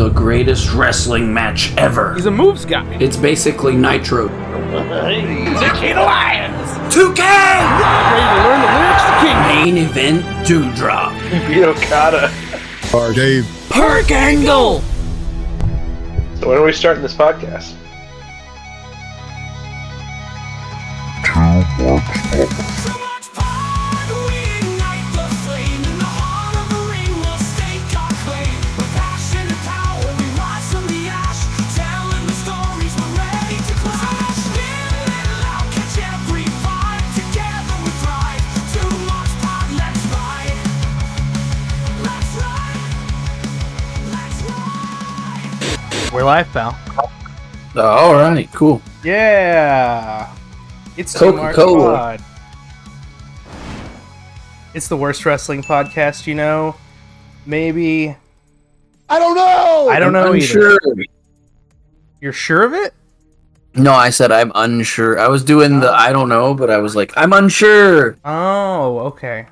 the greatest wrestling match ever. He's a moves guy. It's basically Nitro. The King of Lions. 2K! Ready to learn the lyrics to King. Main event Dewdrop. Beat Okada. Or Dave. Perk Angle! So when are we starting this podcast? We're live, pal. Alright, cool. Yeah. It's Coca-Cola. Pod. It's the worst wrestling podcast, you know. Maybe. I don't know! I don't know Unsure. either. You're sure of it? No, I said I'm unsure. I was doing the I don't know, but I was like, I'm unsure. Oh, okay.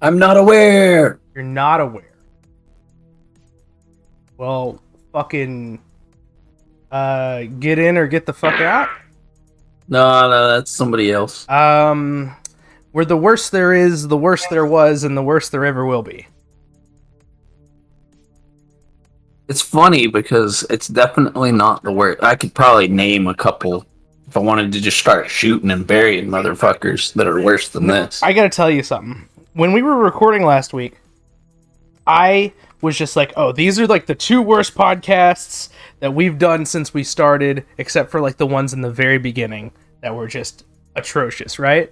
I'm not aware. You're not aware. Well, fucking get in or get the fuck out. No, that's somebody else. Where the worse there is, the worse there was, and the worse there ever will be. It's funny because it's definitely not the worst. I could probably name a couple if I wanted to just start shooting and burying motherfuckers that are worse than this. I gotta tell you something. When we were recording last week, I was just like, oh, these are like the two worst podcasts that we've done since we started, except for like the ones in the very beginning that were just atrocious, right?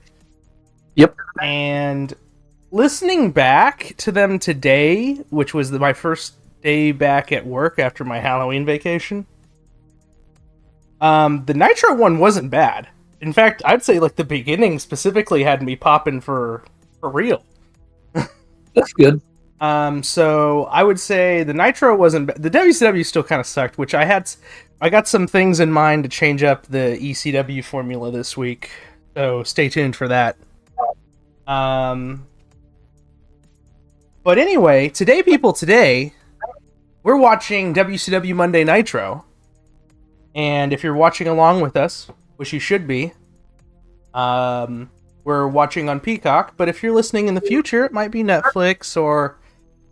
Yep. And listening back to them today, which was my first day back at work after my Halloween vacation, the Nitro one wasn't bad. In fact, I'd say like the beginning specifically had me popping for real. That's good. So I would say the Nitro wasn't the WCW still kind of sucked, which I got some things in mind to change up the ECW formula this week. So stay tuned for that. But anyway, today, we're watching WCW Monday Nitro. And if you're watching along with us, which you should be, we're watching on Peacock, but if you're listening in the future, it might be Netflix or,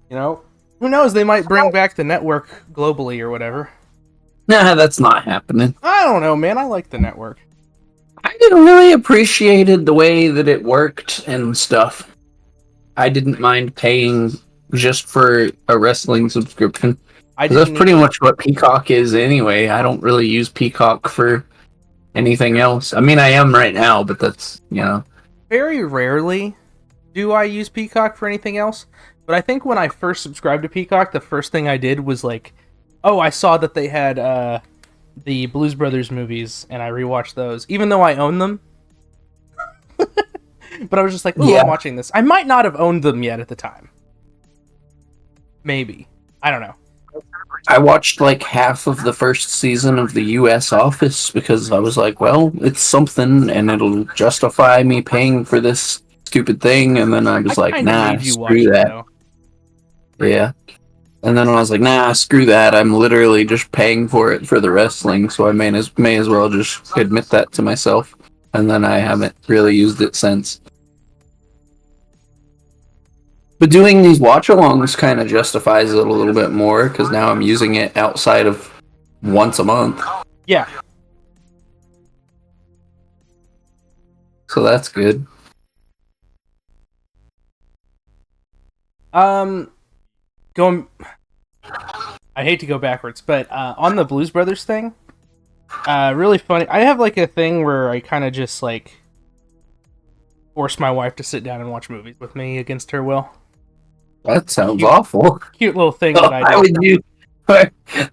you know, who knows, they might bring back the network globally or whatever. Nah, that's not happening. I don't know, man. I like the network. I didn't really appreciated the way that it worked and stuff. I didn't mind paying just for a wrestling subscription. That's pretty much what Peacock is anyway. I don't really use Peacock for anything else. I mean, I am right now, but that's, you know. Very rarely do I use Peacock for anything else. But I think when I first subscribed to Peacock, the first thing I did was like, oh, I saw that they had the Blues Brothers movies, and I rewatched those, even though I own them. But I was just like, ooh, yeah. I'm watching this. I might not have owned them yet at the time. Maybe. I don't know. I watched like half of the first season of the US Office because I was like, well, it's something and it'll justify me paying for this stupid thing. And then I was like, nah, screw that. Yeah. And then I was like, nah, screw that. I'm literally just paying for it for the wrestling, so I may as well just admit that to myself. And then I haven't really used it since. But doing these watch-alongs kind of justifies it a little bit more, because now I'm using it outside of once a month. Yeah. So that's good. I hate to go backwards, but on the Blues Brothers thing, really funny. I have like a thing where I kind of just like force my wife to sit down and watch movies with me against her will. That sounds awful. Cute little thing that I do. How would you?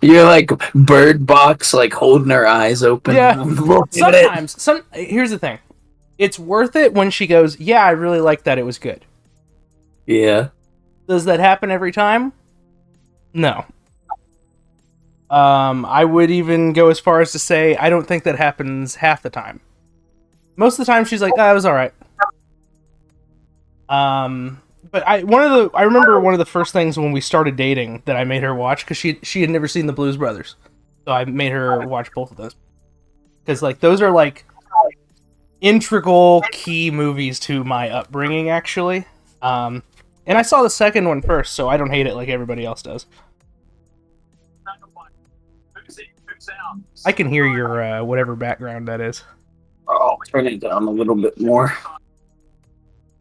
You're like Bird Box, like holding her eyes open. Yeah. Sometimes. Here's the thing. It's worth it when she goes, yeah, I really like that. It was good. Yeah. Does that happen every time? No. I would even go as far as to say I don't think that happens half the time. Most of the time she's like, it was alright. But I remember one of the first things when we started dating that I made her watch because she had never seen the Blues Brothers, so I made her watch both of those because like those are like integral key movies to my upbringing actually. And I saw the second one first, so I don't hate it like everybody else does. I can hear your whatever background that is. Oh, turn it down a little bit more.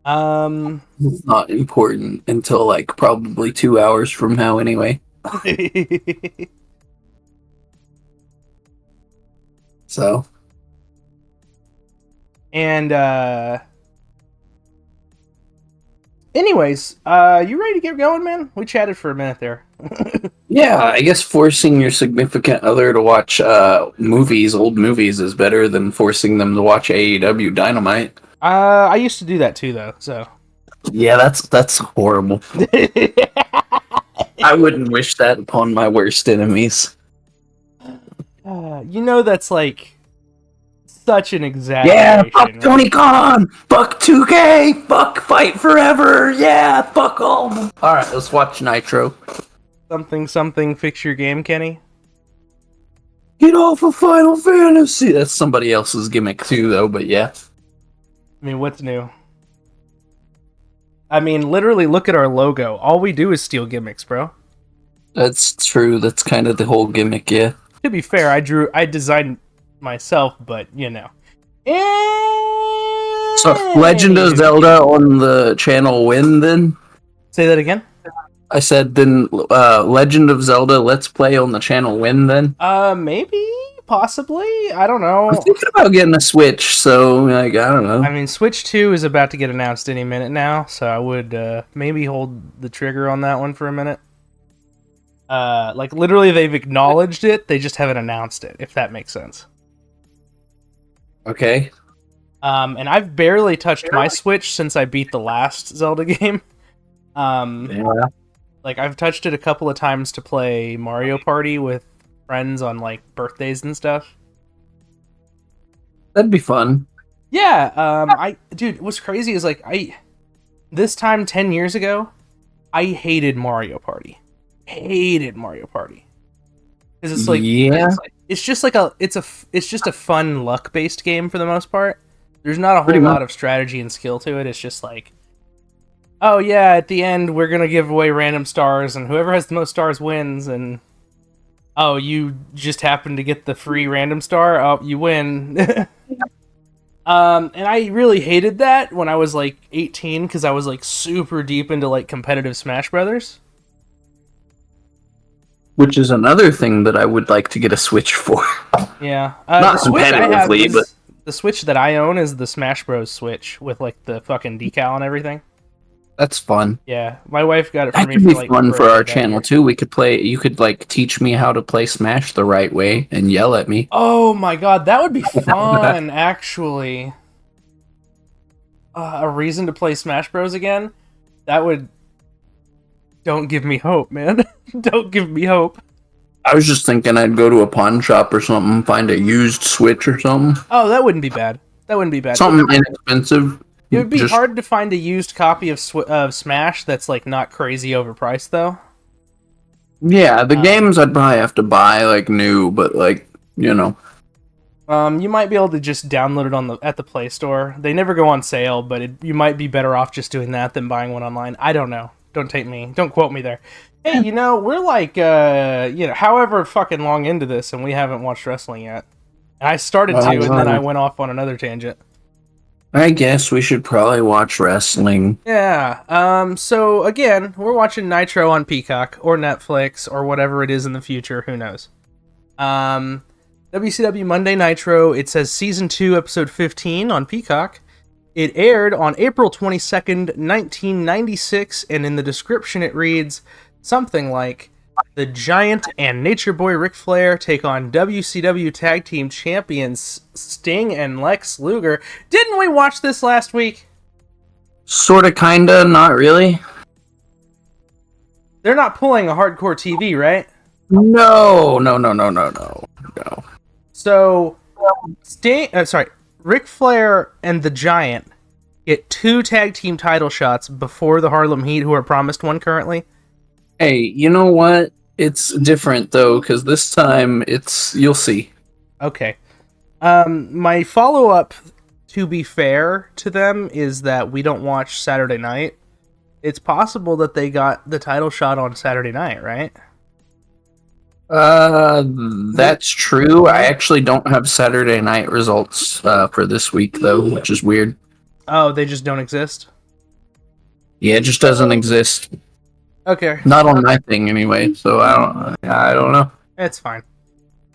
It's not important until like probably 2 hours from now anyway. So. And anyways, you ready to get going, man? We chatted for a minute there. Yeah, I guess forcing your significant other to watch old movies, is better than forcing them to watch AEW Dynamite. I used to do that too, though. So yeah, that's horrible. I wouldn't wish that upon my worst enemies. That's like such an exaggeration. Yeah, fuck right? Tony Khan, fuck 2K, fuck Fight Forever. Yeah, fuck all. All right, let's watch Nitro. Something. Fix your game, Kenny. Get off of Final Fantasy. That's somebody else's gimmick too, though. But yeah. I mean, what's new? I mean, literally, look at our logo. All we do is steal gimmicks, bro. That's true. That's kind of the whole gimmick, yeah. To be fair, I designed myself, but you know. So, Legend of Zelda on the channel win, then? Say that again? I said, then Legend of Zelda Let's Play on the channel win, then? Maybe? Possibly? I don't know. I'm thinking about getting a Switch, so, like, I don't know. I mean, Switch 2 is about to get announced any minute now, so I would maybe hold the trigger on that one for a minute. Like, literally, they've acknowledged it, they just haven't announced it, if that makes sense. Okay. And I've barely touched my Switch since I beat the last Zelda game. Yeah. Like, I've touched it a couple of times to play Mario Party with friends on, like, birthdays and stuff. That'd be fun. Yeah, dude, what's crazy is, like, this time 10 years ago, I hated Mario Party. Because it's like, yeah. it's just like it's just a fun luck-based game for the most part. There's not a whole Pretty lot much. of strategy and skill to it. It's just like, oh yeah, at the end we're gonna give away random stars, and whoever has the most stars wins. And oh, you just happen to get the free random star. Oh, you win. And I really hated that when I was like 18 because I was like super deep into like competitive Smash Brothers. Which is another thing that I would like to get a Switch for. Yeah, Not the Switch I have competitively, is, but- the Switch that I own is the Smash Bros. Switch with like the fucking decal and everything. That's fun. Yeah, my wife got it for That me could for be like fun for birthday our that channel year. too. We could play. You could like teach me how to play Smash the right way and yell at me. Oh my god, that would be fun, actually. A reason to play Smash Bros. Again? That would... Don't give me hope, man. Don't give me hope. I was just thinking I'd go to a pawn shop or something, find a used Switch or something. Oh, that wouldn't be bad. That wouldn't be bad. Something inexpensive. It would be Just- hard to find a used copy of Smash that's like not crazy overpriced, though. Yeah, the games I'd probably have to buy like new, but like, you know. You might be able to just download it at the Play Store. They never go on sale, but you might be better off just doing that than buying one online. I don't know. Don't quote me there. Hey, we're like, however fucking long into this, and we haven't watched wrestling yet. And I started to, and then I went off on another tangent. I guess we should probably watch wrestling. Yeah. So again, we're watching Nitro on Peacock or Netflix or whatever it is in the future. Who knows? WCW Monday Nitro. It says Season 2, Episode 15 on Peacock. It aired on April 22nd, 1996, and in the description it reads something like, The Giant and Nature Boy Ric Flair take on WCW Tag Team Champions Sting and Lex Luger. Didn't we watch this last week? Sorta, kinda, not really. They're not pulling a hardcore TV, right? No. So, Ric Flair and the Giant get 2 tag team title shots before the Harlem Heat, who are promised one currently? Hey, you know what? It's different though, because this time you'll see. Okay. My follow-up, to be fair to them, is that we don't watch Saturday night. It's possible that they got the title shot on Saturday night, right? That's true. I actually don't have Saturday night results for this week though, which is weird. Oh, they just don't exist? Yeah, it just doesn't exist. Okay. Not on my thing anyway, so I don't know. It's fine.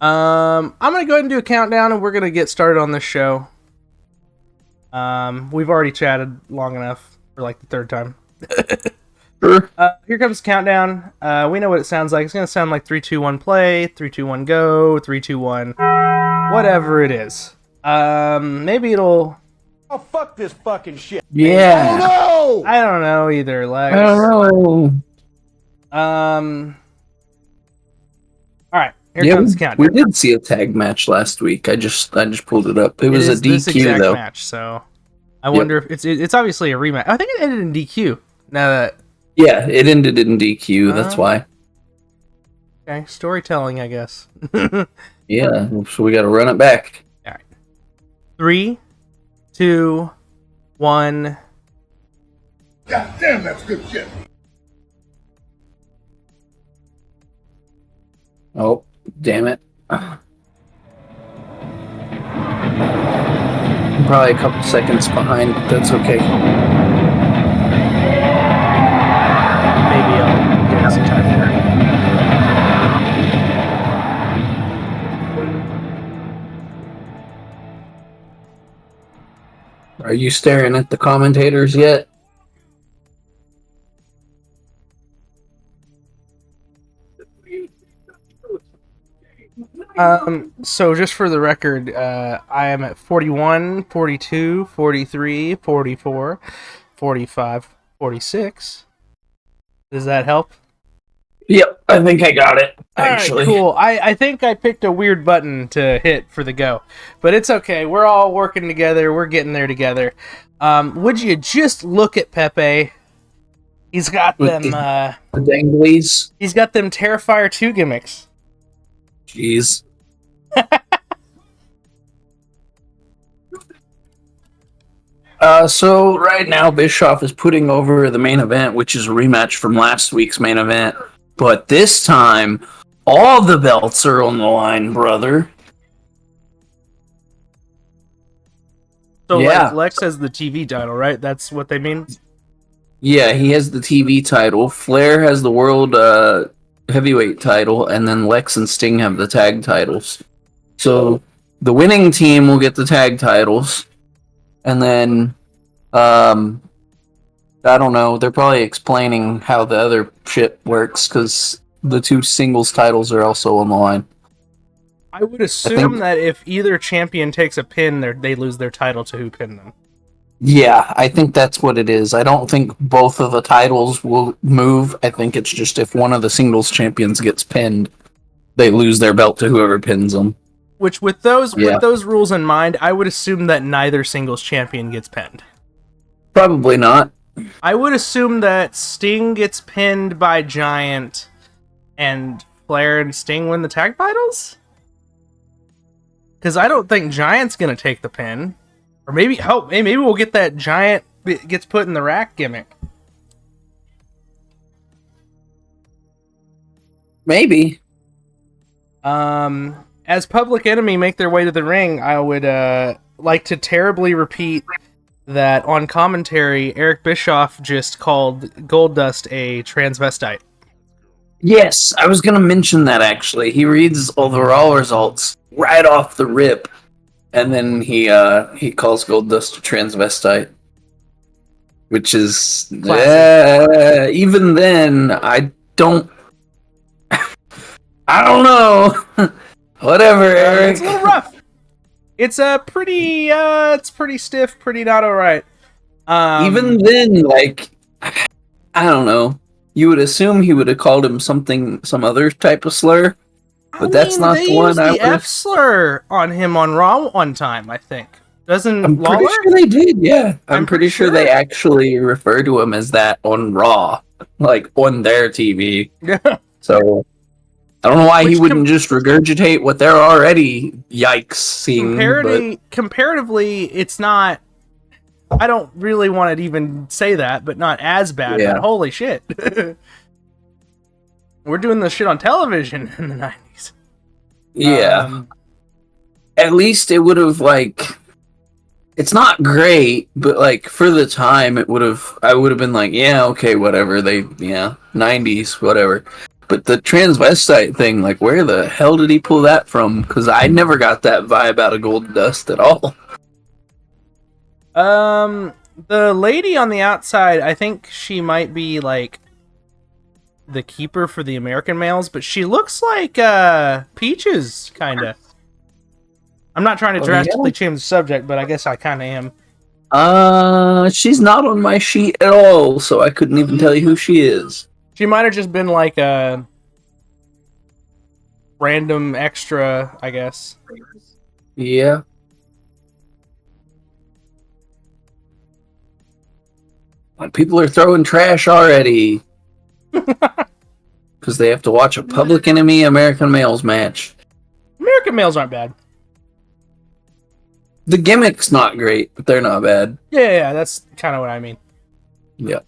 I'm gonna go ahead and do a countdown, and we're gonna get started on this show. We've already chatted long enough for like the 3rd time. Sure. Here comes the countdown. We know what it sounds like. It's gonna sound like 3, 2, 1, play, 3, 2, 1, go, 3, 2, 1, whatever it is. Maybe it'll. Oh, fuck this fucking shit. Yeah. No! I don't know either, Lex. I don't know. All right. Here Yeah, comes the countdown. we did see a tag match last week. I just pulled it up. It was a is this DQ exact though. match, so I wonder if it's obviously a rematch. I think it ended in DQ. Now that Yeah, it ended in DQ. That's why. okay, storytelling, I guess. Yeah, so we got to run it back. 3, 2, 1. God damn, that's good shit. Oh, damn it. Probably a couple seconds behind, but that's okay. Maybe I'll give us some time here. Are you staring at the commentators yet? So just for the record, I am at 41, 42, 43, 44, 45, 46. Does that help? Yep, I think I got it, actually. Alright, cool. I think I picked a weird button to hit for the go. But it's okay. We're all working together. We're getting there together. Would you just look at Pepe? He's got With them the danglies. he's got them Terrifier 2 gimmicks. Jeez. So right now Bischoff is putting over the main event, which is a rematch from last week's main event. But this time, all the belts are on the line, brother. So Yeah. like Lex has the TV title, right? That's what they mean? Yeah, he has the TV title. Flair has the world heavyweight title, and then Lex and Sting have the tag titles. So the winning team will get the tag titles, and then I don't know. They're probably explaining how the other shit works because the 2 singles titles are also on the line. I would assume that if either champion takes a pin, they lose their title to who pinned them. Yeah, I think that's what it is. I don't think both of the titles will move. I think it's just if one of the singles champions gets pinned, they lose their belt to whoever pins them. Which, with those rules in mind, I would assume that neither singles champion gets pinned. Probably not. I would assume that Sting gets pinned by Giant, and Flair and Sting win the tag titles? Because I don't think Giant's going to take the pin. Or maybe we'll get that Giant gets put in the rack gimmick. Maybe. As Public Enemy make their way to the ring, I would like to terribly repeat that on commentary, Eric Bischoff just called Goldust a transvestite. Yes, I was going to mention that actually. He reads all the Raw results right off the rip, and then he calls Goldust a transvestite, which is even then I don't know. Whatever, Eric. It's a little rough. It's pretty stiff, pretty not alright. Even then, like, I don't know. You would assume he would have called him some other type of slur, but that's not the one I used would the F slur on him on Raw one time, I think. Doesn't I'm Lawler? pretty sure they did, yeah. I'm I'm pretty pretty sure sure. they actually refer to him as that on Raw, like on their TV. Yeah. So I don't know why he Which wouldn't just regurgitate what they're already seeing, but Comparatively, it's not. I don't really want to even say that, but not as bad. Yeah. But holy shit, we're doing this shit on television in the 90s. yeah. At least it would have it's not great, but like for the time I would have been like, yeah, okay, whatever. 90s, whatever. But the transvestite thing, like where the hell did he pull that from? Because I never got that vibe out of Gold Dust at all. The lady on the outside, I think she might be like the keeper for the American males, but she looks like Peaches, kinda. I'm not trying to drastically change the subject, but I guess I kind of am. She's not on my sheet at all, so I couldn't even tell you who she is. She might have just been like a random extra, I guess. Yeah. People are throwing trash already. Because they have to watch a Public Enemy American Males match. American males aren't bad. The gimmick's not great, but they're not bad. Yeah, that's kind of what I mean. Yeah.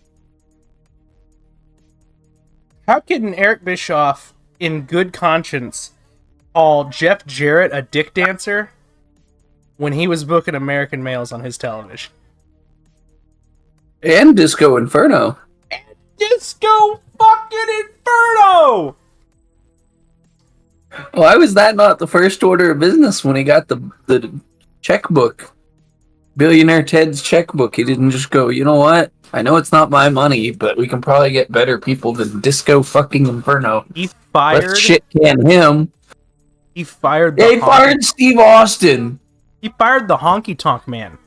How can Eric Bischoff, in good conscience, call Jeff Jarrett a dick dancer when he was booking American males on his television? And Disco Inferno. Disco fucking Inferno! Why was that not the first order of business when he got the checkbook? Billionaire Ted's checkbook. He didn't just go, you know what? I know it's not my money, but we can probably get better people than Disco fucking Inferno. He fired. Let's shit can him. He fired. He fired Steve Austin. He fired the Honky Tonk Man.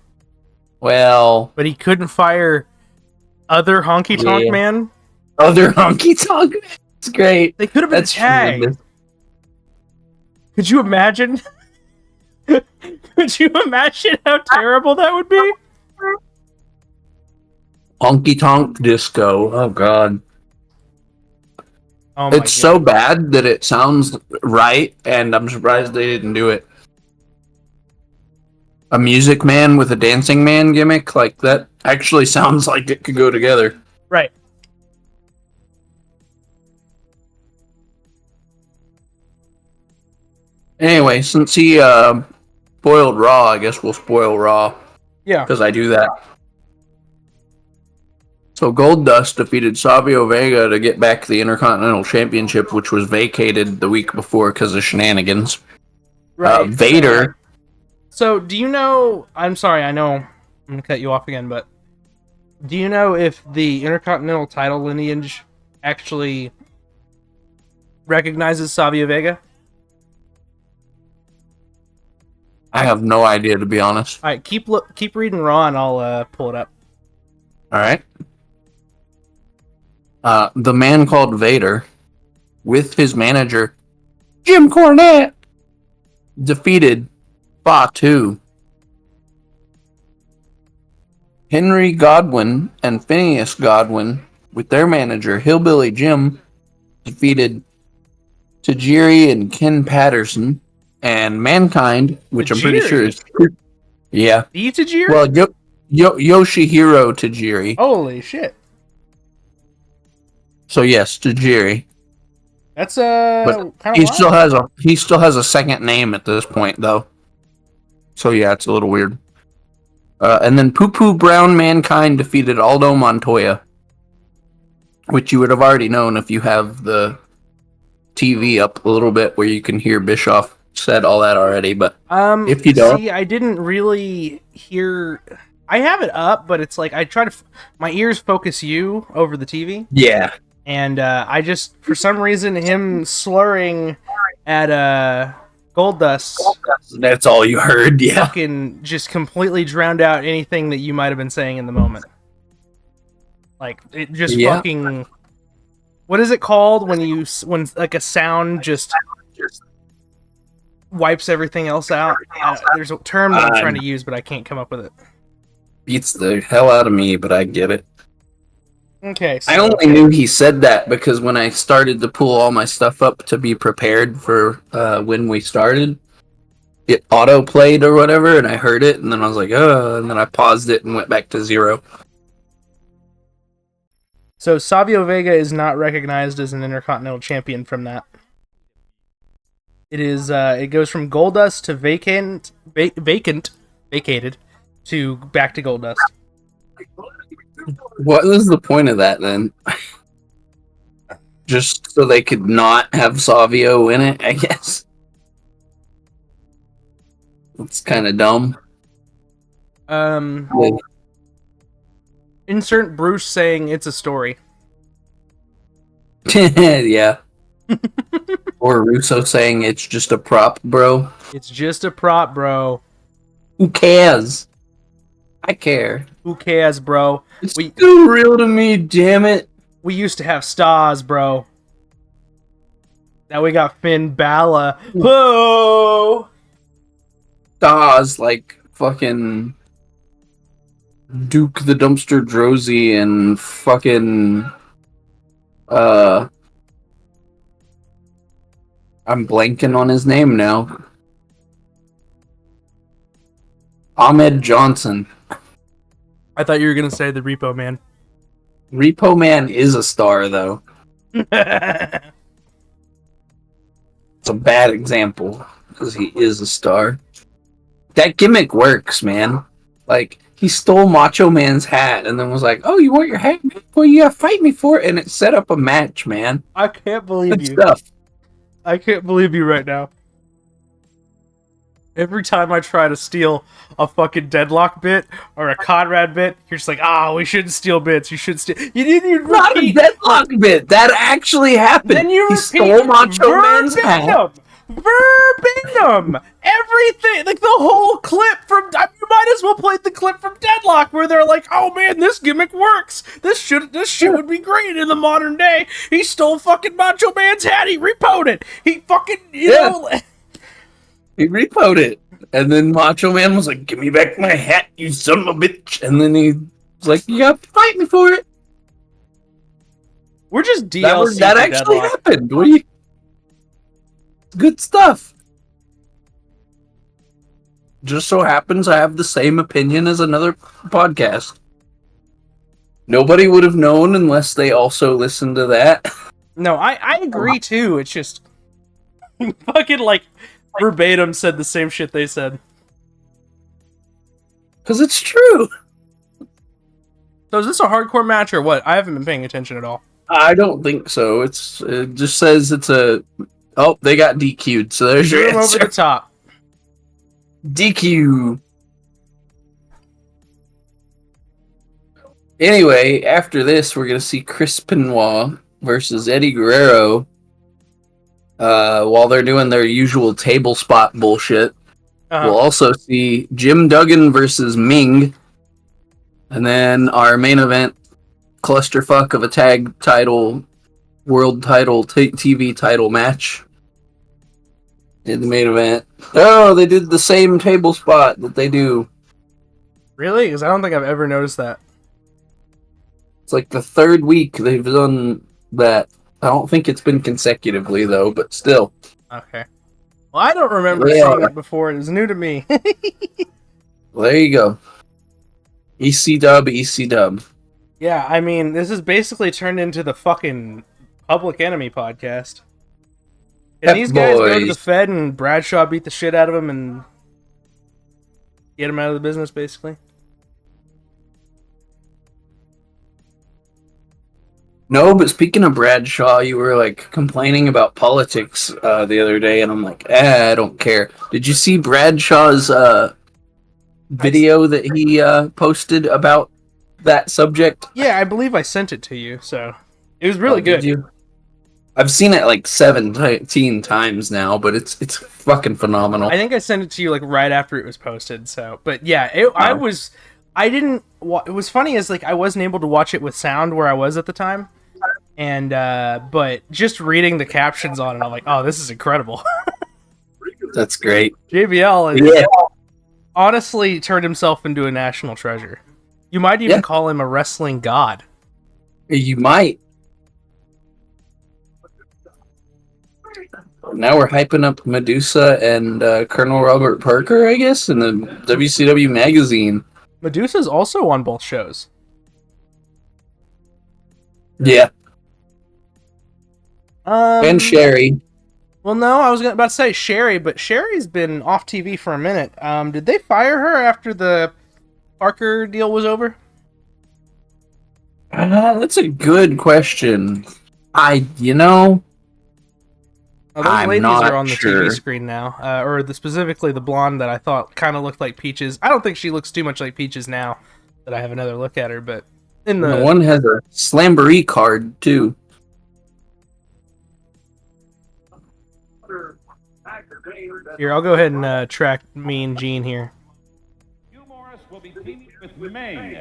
Well, but he couldn't fire other Honky Tonk Man. Other Honky Tonk Man. It's great. They could have been tagged. Tremendous. Could you imagine? Could you imagine how terrible that would be? Honky Tonk Disco. Oh god. Oh it's so bad that it sounds right, and I'm surprised they didn't do it. A music man with a dancing man gimmick, like that actually sounds like it could go together. Right. Anyway, since he spoiled Raw, I guess we'll spoil Raw. Yeah. Because I do that. So Goldust defeated Savio Vega to get back the Intercontinental Championship, which was vacated the week before because of shenanigans. Right. Vader... So, do you know... I'm sorry, I know I'm going to cut you off again, but... Do you know if the Intercontinental title lineage actually recognizes Savio Vega? I have no idea, to be honest. Alright, keep reading Raw and I'll pull it up. Alright. The man called Vader, with his manager, Jim Cornette, defeated Fatu, Henry Godwin and Phineas Godwin, with their manager, Hillbilly Jim, defeated Tajiri and Ken Patterson, and Mankind, which I'm pretty sure is... Yeah. The Tajiri? Well, Yoshihiro Tajiri. Holy shit. So yes, Tajiri. That's kind of he still has a second name at this point, though. So yeah, it's a little weird. And then Poo Poo Brown Mankind defeated Aldo Montoya, which you would have already known if you have the TV up a little bit where you can hear Bischoff said all that already. But if you don't, see, I didn't really hear. I have it up, but it's like I try to. My ears focus you over the TV. Yeah. And I just, for some reason, him slurring at Goldust. That's all you heard, yeah. Fucking just completely drowned out anything that you might have been saying in the moment. Like, it just fucking... What is it called when like a sound just... wipes everything else out. There's a term that I'm trying to use, but I can't come up with it. Beats the hell out of me, but I get it. Okay, so... I only knew he said that because when I started to pull all my stuff up to be prepared for when we started, it auto-played or whatever, and I heard it, and then I was like, and then I paused it and went back to 0. So Savio Vega is not recognized as an Intercontinental Champion from that. It is. It goes from Goldust to vacated, to back to Goldust. What was the point of that then? Just so they could not have Savio in it, I guess. It's kind of dumb. Insert Bruce saying it's a story. Yeah. Or Russo saying it's just a prop, bro. It's just a prop, bro. Who cares? I care. Who cares, bro? It's still real to me, damn it. We used to have stars, bro. Now we got Finn Balor. Whoa! Stars like fucking Duke the Dumpster Drozy and fucking I'm blanking on his name now. Ahmed Johnson. I thought you were gonna say the Repo Man. Repo Man is a star, though. It's a bad example, because he is a star. That gimmick works, man. Like, he stole Macho Man's hat, and then was like, oh, you want your hat, man? Well, you gotta fight me for it, and it set up a match, man. I can't believe Good you. stuff. I can't believe you right now. Every time I try to steal a fucking Deadlock bit or a Conrad bit, you're just like, we shouldn't steal bits. You should steal. You didn't even Not a repeat. Deadlock bit. That actually happened. Then you he repeat stole Macho Man's hat. Verbatim! Everything! Like the whole clip from... You might as well play the clip from Deadlock where they're like, oh man, this gimmick works! This shit would be great in the modern day! He stole fucking Macho Man's hat! He repoed it! He fucking... You know... He repoed it. And then Macho Man was like, give me back my hat, you son of a bitch! And then he was like, you gotta fight me for it! We're just DLC That for actually Deadlock. happened. What do you... Good stuff. Just so happens I have the same opinion as another podcast. Nobody would have known unless they also listened to that. No, I agree too. It's just... fucking like... verbatim said the same shit they said. Because it's true. So is this a hardcore match or what? I haven't been paying attention at all. I don't think so. It just says it's a... Oh, they got DQ'd, so there's your Boom answer. over the top. DQ. Anyway, after this, we're going to see Chris Benoit versus Eddie Guerrero while they're doing their usual table spot bullshit. We'll also see Jim Duggan versus Ming. And then our main event, clusterfuck of a tag title, world title, TV title match. In the main event. Oh, they did the same table spot that they do. Really? Because I don't think I've ever noticed that. It's like the third week they've done that. I don't think it's been consecutively, though, but still. Okay. Well, I don't remember seeing it before. It was new to me. Well, there you go. EC dub, EC dub. Yeah, I mean, this is basically turned into the fucking Public Enemy podcast. Can these guys go to the Fed and Bradshaw beat the shit out of him and get him out of the business, basically? No, but speaking of Bradshaw, you were like complaining about politics the other day, and I'm like, I don't care. Did you see Bradshaw's video that he posted about that subject? Yeah, I believe I sent it to you, so it was really good. Did you? I've seen it like 17 times now, but it's fucking phenomenal. I think I sent it to you like right after it was posted. So, but yeah, it was funny as like I wasn't able to watch it with sound where I was at the time, and but just reading the captions on it, I'm like, oh, this is incredible. That's great. JBL is honestly turned himself into a national treasure. You might even call him a wrestling god. You might. Now we're hyping up Medusa and Colonel Robert Parker, I guess, in the WCW magazine. Medusa's also on both shows. Yeah. And Sherry. Well, no, I was about to say Sherry, but Sherry's been off TV for a minute. Did they fire her after the Parker deal was over? That's a good question. Oh, those I'm ladies not are on the sure. TV screen now. Specifically the blonde that I thought kind of looked like Peaches. I don't think she looks too much like Peaches now that I have another look at her, but in The one has a Slamboree card, too. Here, I'll go ahead and track Mean Gene here. Hugh Morris will be teaming with Ming.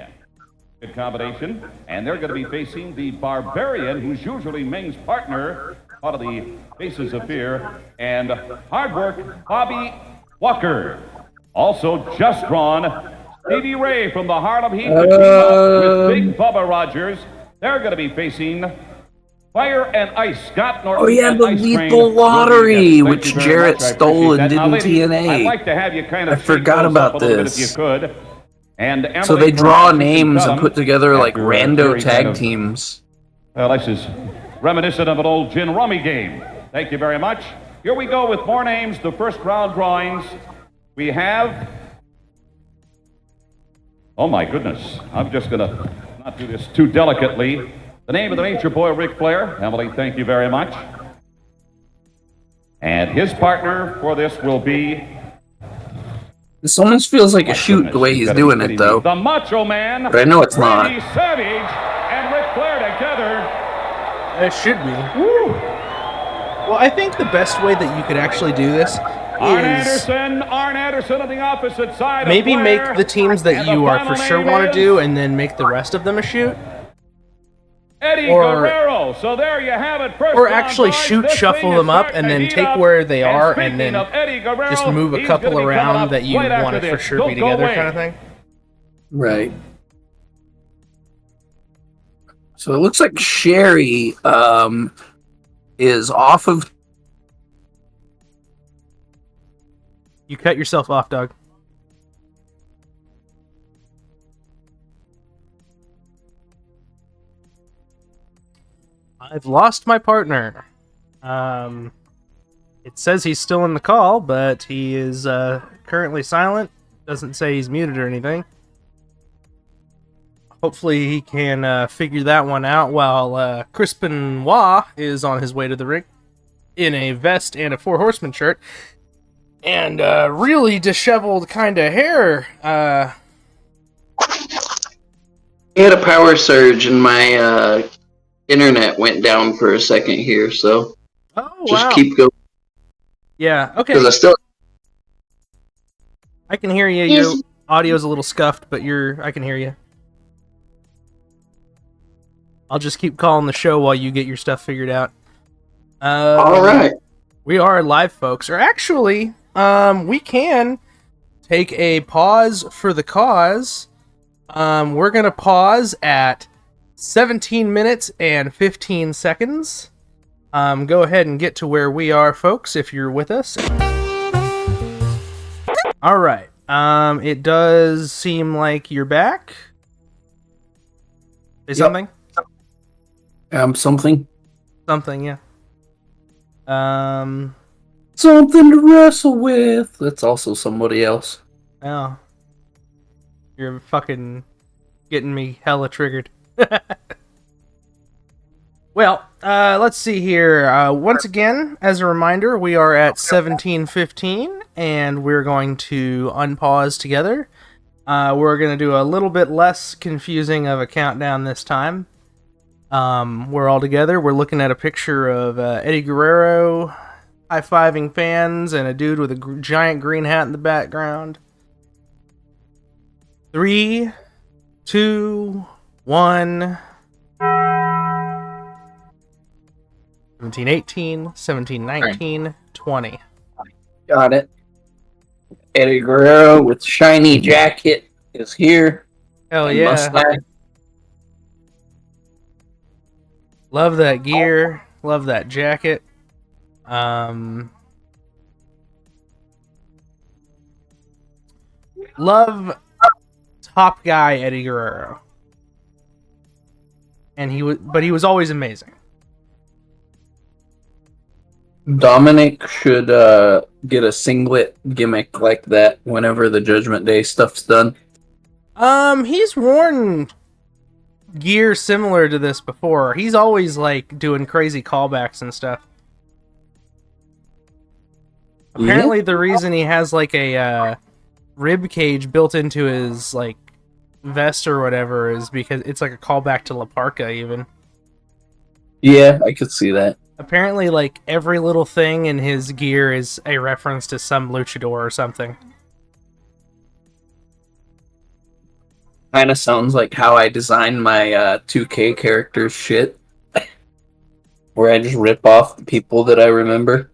Good combination. And they're going to be facing the Barbarian, who's usually Ming's partner, out of the Faces of Fear, and hard work, Bobby Walker. Also just drawn, Stevie Ray from the Harlem Heat to team up with Big Bubba Rogers. They're going to be facing Fire and Ice, Scott Norton. Oh, yeah, and the Ice Train Lethal Lottery, Willie. Thank which you very Jarrett much. I stole appreciate and that. did Now, in ladies, TNA. I'd like to have you kind of I forgot shake those about up a little bit this. if you could. And So Emily, they draw perhaps you can names tell and them put together like after, rando very tag kind of- teams. Well, this is reminiscent of an old gin rummy game. Thank you very much. Here we go with more names. The first round drawings. We have... Oh, my goodness. I'm just going to not do this too delicately. The name of the Nature Boy, Ric Flair. Emily, thank you very much. And his partner for this will be... This almost feels like a My shoot goodness, the way you've he's gotta be doing it, kidding me. though. The Macho Man. But I know it's not. Randy Savage and Ric Flair together. It should be. Woo. Well, I think the best way that you could actually do this Arn is Anderson on the opposite side. maybe of make Flair. the teams that And the you are final for sure name want to is do, and then make the rest of them a shoot. Eddie or- Guerrero. So there you have it. First Or round actually drawings. shoot, This shuffle thing is them up, starting and to then heat take up. where they are, speaking and then of Eddie Guerrero, just move a he's couple gonna be coming around up that you right want after to for this. sure Don't be go together, away. kind of thing. Right. So it looks like Sherry is off of... You cut yourself off, Doug. I've lost my partner. It says he's still in the call, but he is currently silent. Doesn't say he's muted or anything. Hopefully he can figure that one out while Chris Benoit is on his way to the ring in a vest and a Four Horsemen shirt. And really disheveled kind of hair. I had a power surge and my internet went down for a second here, so Oh, just wow. keep going. Yeah, okay. Because I still... I can hear you. Your audio's a little scuffed, but I can hear you. I'll just keep calling the show while you get your stuff figured out. All right. We are live, folks. Or actually, we can take a pause for the cause. We're going to pause at 17 minutes and 15 seconds. Go ahead and get to where we are, folks, if you're with us. All right. It does seem like you're back. Say something? Something. Something, yeah. Something to wrestle with. That's also somebody else. Oh. You're fucking getting me hella triggered. Well, let's see here. Once again, as a reminder, we are at 17:15, and we're going to unpause together. We're going to do a little bit less confusing of a countdown this time. We're all together. We're looking at a picture of Eddie Guerrero high-fiving fans and a dude with a giant green hat in the background. 3, 2, 1... 17, 18, 17, 19, 20. Got it. Eddie Guerrero with shiny jacket is here. Hell And yeah. mustache. Love that gear. Love that jacket. Love top guy Eddie Guerrero. And he was always amazing. Dominic should get a singlet gimmick like that whenever the Judgment Day stuff's done. He's worn gear similar to this before. He's always like doing crazy callbacks and stuff. Apparently, the reason he has like a rib cage built into his like vest or whatever is because it's like a callback to La Parka. Even Yeah, I could see that. apparently, like every little thing in his gear is a reference to some luchador or something. Kind of sounds like how I design my 2K characters shit. Where I just rip off the people that I remember.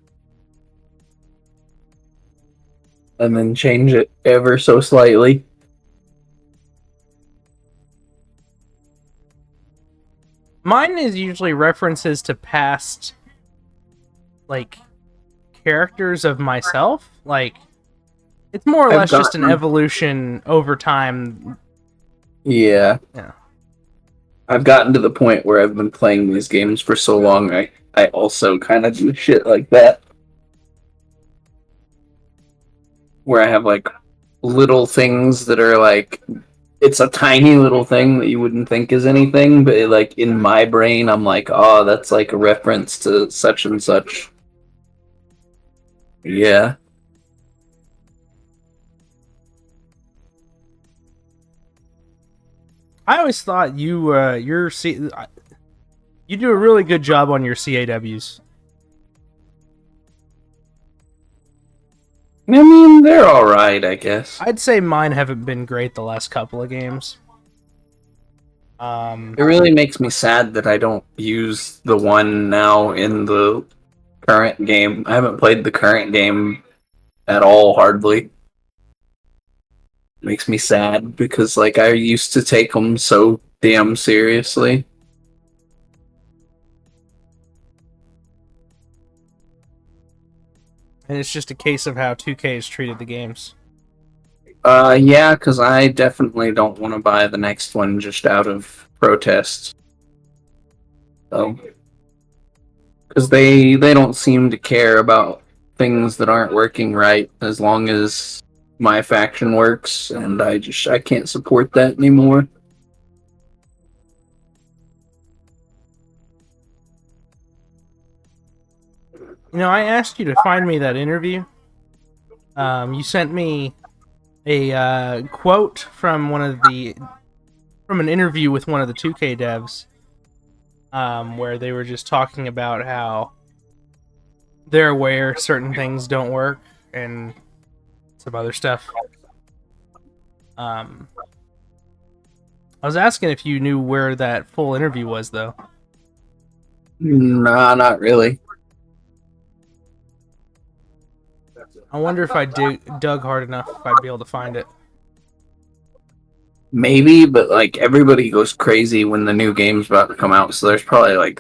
And then change it ever so slightly. Mine is usually references to past, like, characters of myself. Like, it's more or less just an evolution over time. Yeah. Yeah. I've gotten to the point where I've been playing these games for so long, I also kind of do shit like that. Where I have, like, little things that are, like, it's a tiny little thing that you wouldn't think is anything, but, like, in my brain, I'm like, oh, that's, like, a reference to such and such. Yeah. I always thought you do a really good job on your CAWs. I mean, they're alright, I guess. I'd say mine haven't been great the last couple of games. It really makes me sad that I don't use the one now in the current game. I haven't played the current game at all, hardly. Makes me sad because, like, I used to take them so damn seriously. And it's just a case of how 2K has treated the games. Yeah, because I definitely don't want to buy the next one just out of protest. So, because they don't seem to care about things that aren't working right as long as my faction works, and I can't support that anymore. You know, I asked you to find me that interview. You sent me a quote from an interview with one of the 2K devs, where they were just talking about how they're aware certain things don't work and some other stuff. I was asking if you knew where that full interview was, though. Nah, not really. I wonder if I dug hard enough if I'd be able to find it. Maybe, but like everybody goes crazy when the new game's about to come out, so there's probably like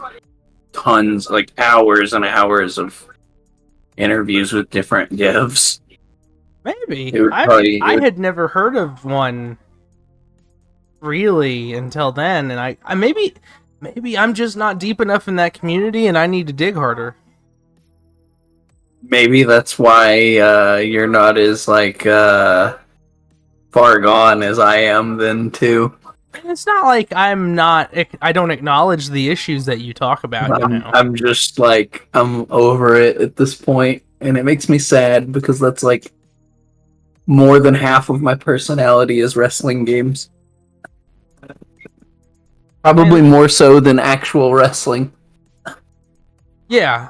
tons, like hours and hours of interviews with different devs. Maybe. I had never heard of one really until then, and I maybe I'm just not deep enough in that community and I need to dig harder. Maybe that's why you're not as like far gone as I am then too. It's not like I don't acknowledge the issues that you talk about, you know. I'm just like I'm over it at this point, and it makes me sad because that's like more than half of my personality is wrestling games. Probably more so than actual wrestling. Yeah.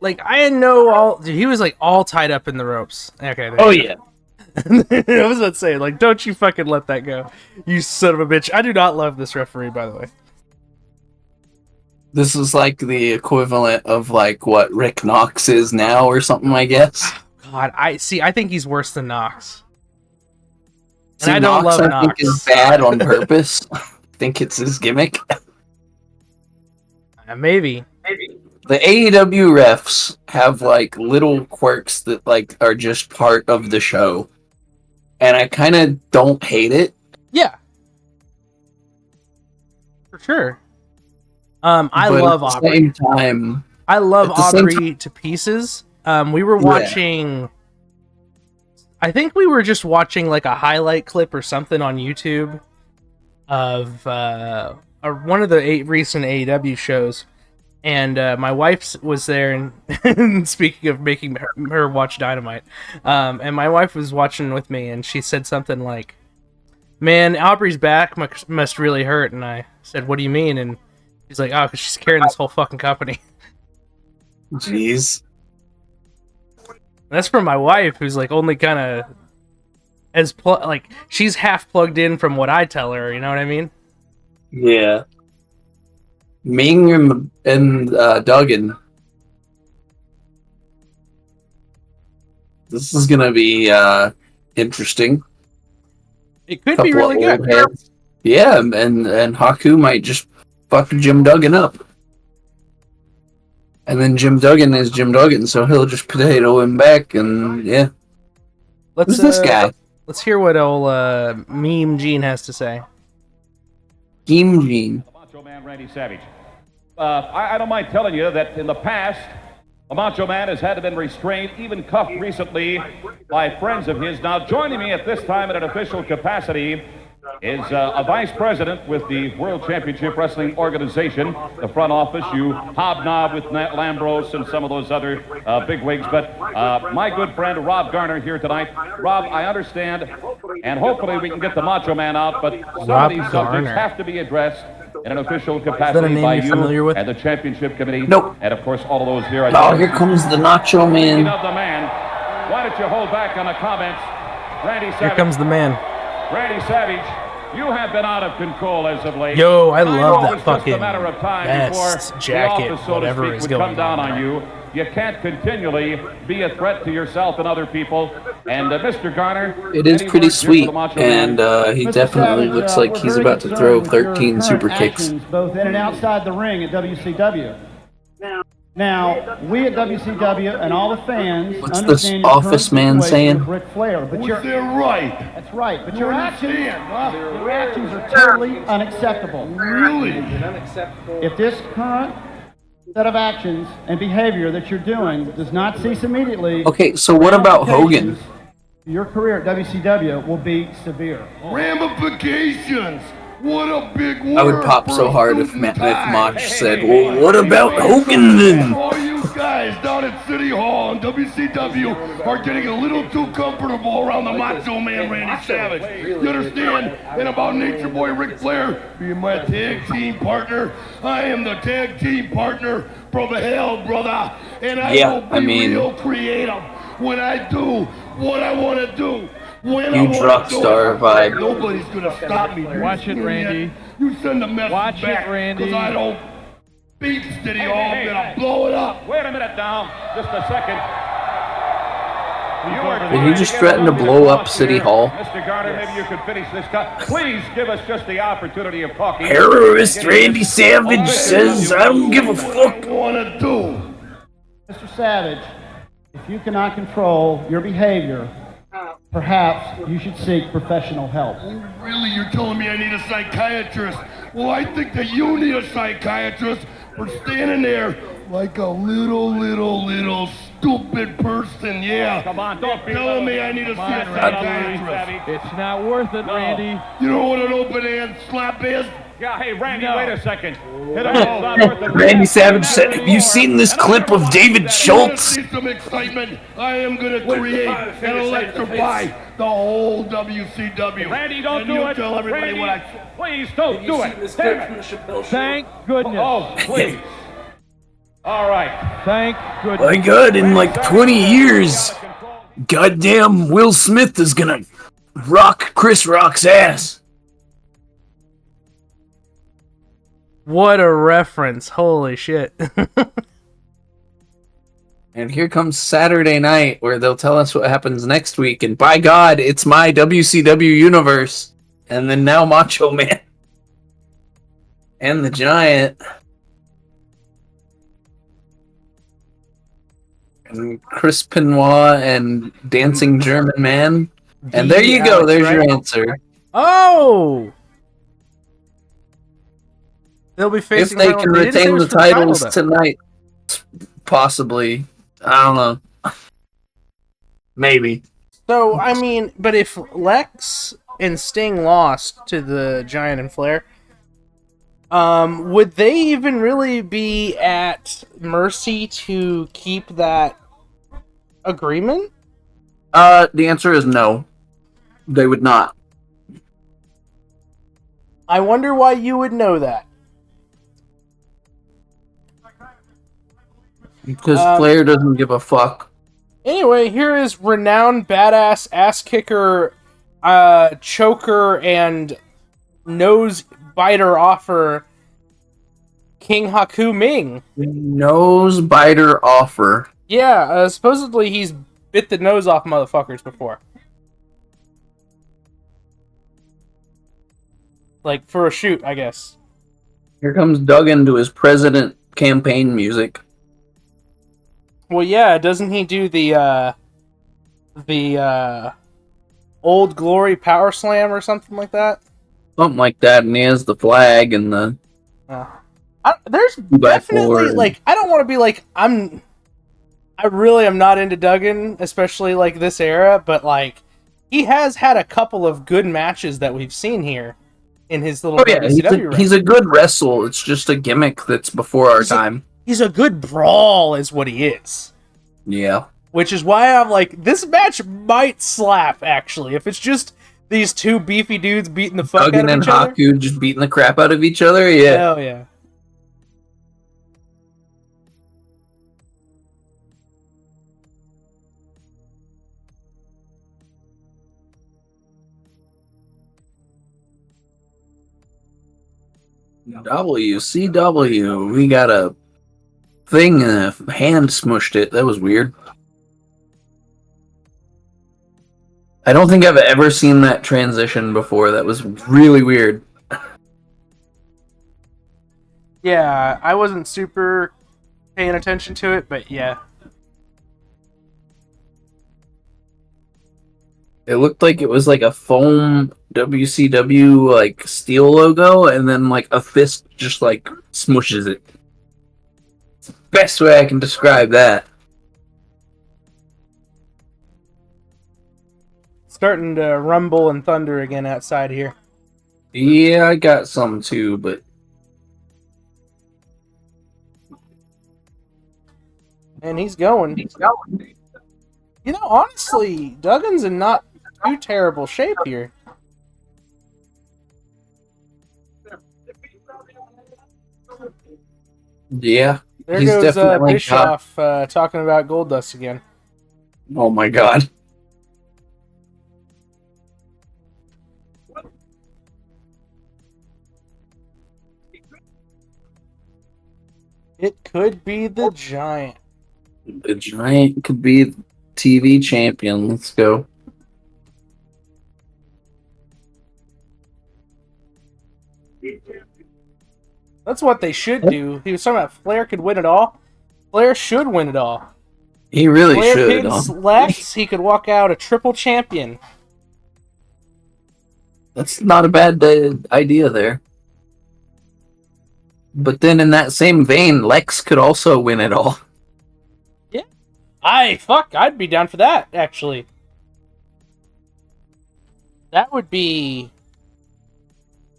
Like I know all. Dude, he was like all tied up in the ropes. Okay. Oh yeah. I was about to say, like, don't you fucking let that go, you son of a bitch. I do not love this referee, by the way. This is like the equivalent of like what Rick Knox is now or something, I guess. God, I think he's worse than Knox. And See, I don't Knox, love I think, Knox. is bad on purpose. I think it's his gimmick. Maybe. The AEW refs have like little quirks that like are just part of the show, and I kind of don't hate it. Yeah, for sure. I but love at the Aubrey. same time, I love at the same Aubrey to pieces. We were watching. I think we were just watching like a highlight clip or something on YouTube of one of the recent AEW shows, and my wife was there. And speaking of making her watch Dynamite, and my wife was watching with me, and she said something like, "Man, Aubrey's back must really hurt." And I said, "What do you mean?" And she's like, "Oh, because she's carrying this whole fucking company." jeez. That's from my wife, who's like only kind of like she's half plugged in from what I tell her. You know what I mean? Yeah. Ming and Duggan. This is gonna be interesting. It could be really good. Heads. Yeah, and Haku might just fuck Jim Duggan up. And then Jim Duggan is Jim Duggan, so he'll just potato him back, and yeah. Who's this guy? Let's hear what old Meme Gene has to say. Meme Gene. Macho Man Randy Savage. I don't mind telling you that in the past, the Macho Man has had to been restrained, even cuffed recently by friends of his. Now, joining me at this time in an official capacity is a vice president with the World Championship Wrestling Organization, the front office. You hobnob with Lambros and some of those other bigwigs. But my good friend Rob Garner here tonight. Rob, I understand, and hopefully we can get the Macho Man out, but some of these subjects have to be addressed in an official capacity by you and the championship committee. Nope. And of course all of those here. Oh, here comes the Nacho Man. Of the man. Why don't you hold back on the comments, Randy Savage? Here comes the man. Randy Savage, you have been out of control as of late. Yo, I love that It's fucking just a matter of time vest, before jacket, the office, so whatever to speak, is would going come down on on you. You can't continually be a threat to yourself and other people. And Mr. Garner, it is any pretty words here for sweet, the Macho and Man? he Mr. definitely Savage, looks like we're he's very about to concerned throw with your 13 current super kicks. actions, both in and outside the ring at WCW. Now, we at WCW and all the fans What's understand this your office current man situation saying? with Ric Flair, but Was there right? that's right. But You your actions understand? are totally unacceptable. Really? If this current set of actions and behavior that you're doing does not cease immediately, Okay, so what about Hogan? your career at WCW will be severe. Ramifications. What a big word. I would pop for so a hard if suit and tie. Mach said, well, what about Hogan then? All you guys down at City Hall and WCW are getting a little too comfortable around the Macho Man Randy Savage. You understand? And about Nature Boy Ric Flair being my tag team partner. I am the tag team partner from hell, brother. And I will be real creative when I do what I want to do. Huge rock star vibe. Nobody's gonna stop me. Watch it, Randy. You send a message Watch it, back, Randy. because I don't beat City Hall. I'm gonna hey. blow it up. Wait a minute now, just a second. Did he just threaten to blow up City Hall? Mr. Garner, maybe you could finish this cut. Please give us just the opportunity of talking. Terrorist Randy Savage says, I don't give a fuck. I wanna do. Mr. Savage, if you cannot control your behavior, perhaps you should seek professional help. Really, you're telling me I need a psychiatrist? Well, I think that you need a psychiatrist for standing there like a little stupid person. Yeah. Come on, don't be telling me I need to see a psychiatrist. It's not worth it, Randy. You know what an open hand slap is? Yeah, hey, Randy, wait a second. Hit him. It's not worth it. Randy Savage said, have you seen this clip of David Schultz? See some excitement. I am gonna create and electrify the whole WCW. Randy, don't and do you it. tell everybody Randy, what I. please don't do it. Damn it. Thank goodness. Oh, please. All right. Thank goodness. My God, in like 20 years, goddamn Will Smith is gonna rock Chris Rock's ass. What a reference. Holy shit. And here comes Saturday night, where they'll tell us what happens next week, and by God, it's my WCW universe. And then now Macho Man. And the Giant. And Chris Benoit and Dancing German Man. And there you go, there's your answer. Oh! They'll be facing If they can retain the titles tonight, possibly. I don't know. Maybe. So, I mean, but if Lex and Sting lost to the Giant and Flair, would they even really be at mercy to keep that agreement? The answer is no. They would not. I wonder why you would know that. Because Flair doesn't give a fuck. Anyway, here is renowned badass ass kicker, choker, and nose biter offer, King Haku Ming. Nose biter offer. Yeah, supposedly he's bit the nose off motherfuckers before. Like, for a shoot, I guess. Here comes Duggan to his president campaign music. Well, yeah, doesn't he do the Old Glory Power Slam or something like that? Something like that, and he has the flag and the... There's definitely, like, I don't want to be like, I really am not into Duggan, especially, like, this era, but, like, he has had a couple of good matches that we've seen here in his little WCW he's a good wrestle. It's just a gimmick that's before our time. He's a good brawl is what he is. Yeah. Which is why I'm like, this match might slap, actually. If it's just these two beefy dudes beating the fuck Duggan out of and each other. Haku just beating the crap out of each other, yeah. Hell yeah. WCW. We got a thing and a hand smushed it. That was weird. I don't think I've ever seen that transition before. That was really weird. Yeah, I wasn't super paying attention to it, but yeah. It looked like it was like a foam WCW like steel logo, and then like a fist just like smushes it. It's the best way I can describe that. Starting to rumble and thunder again outside here. Yeah, I got some too, but And he's going. You know, honestly, Duggan's in not too terrible shape here. yeah, There he's goes definitely Bischoff talking about Goldust again. oh my god. It could be the Giant. The Giant could be TV champion. Let's go. That's what they should do. He was talking about Flair could win it all. Flair should win it all. He really Flair should. pins Lex, he could walk out a triple champion. That's not a bad idea there. But then in that same vein, Lex could also win it all. Yeah. I'd be down for that, actually. That would be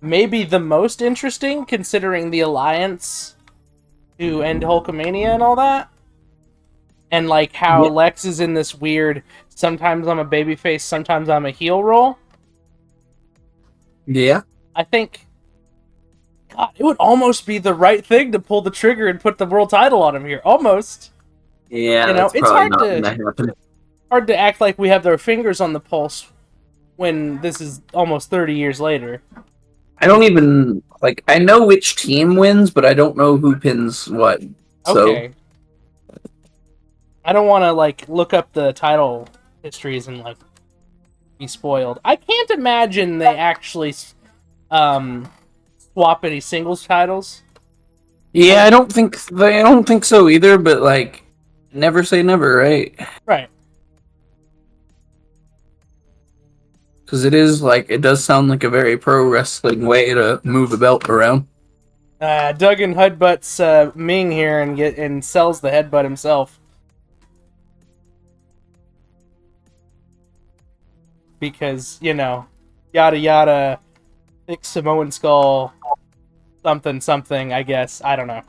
maybe the most interesting, considering the alliance to end Hulkamania and all that. And like how Lex is in this weird, sometimes I'm a babyface, sometimes I'm a heel role. Yeah. I think, God, it would almost be the right thing to pull the trigger and put the world title on him here. Almost. Yeah, You know, that's it's probably hard not to- gonna happen. Hard to act like we have their fingers on the pulse when this is almost 30 years later. I don't even Like, I know which team wins, but I don't know who pins what. So, Okay. I don't want to like look up the title histories and like be spoiled. I can't imagine they actually swap any singles titles. yeah, I don't think so either. But like, never say never, right? Right. Because it does sound like a very pro wrestling way to move a belt around. Duggan headbutts Ming here and sells the headbutt himself. Because, yada yada, thick Samoan skull, something, I guess. I don't know.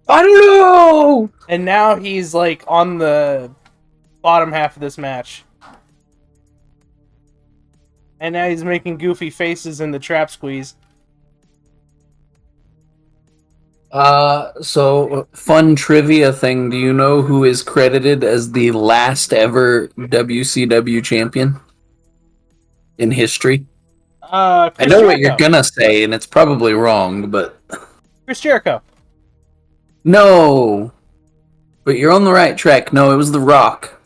I don't know! And now he's, like, on the bottom half of this match. And now he's making goofy faces in the trap squeeze. So, fun trivia thing. Do you know who is credited as the last ever WCW champion in history? I Chris know Jericho. what you're gonna say, and it's probably wrong, but... Chris Jericho. No! But you're on the right track. No, it was The Rock.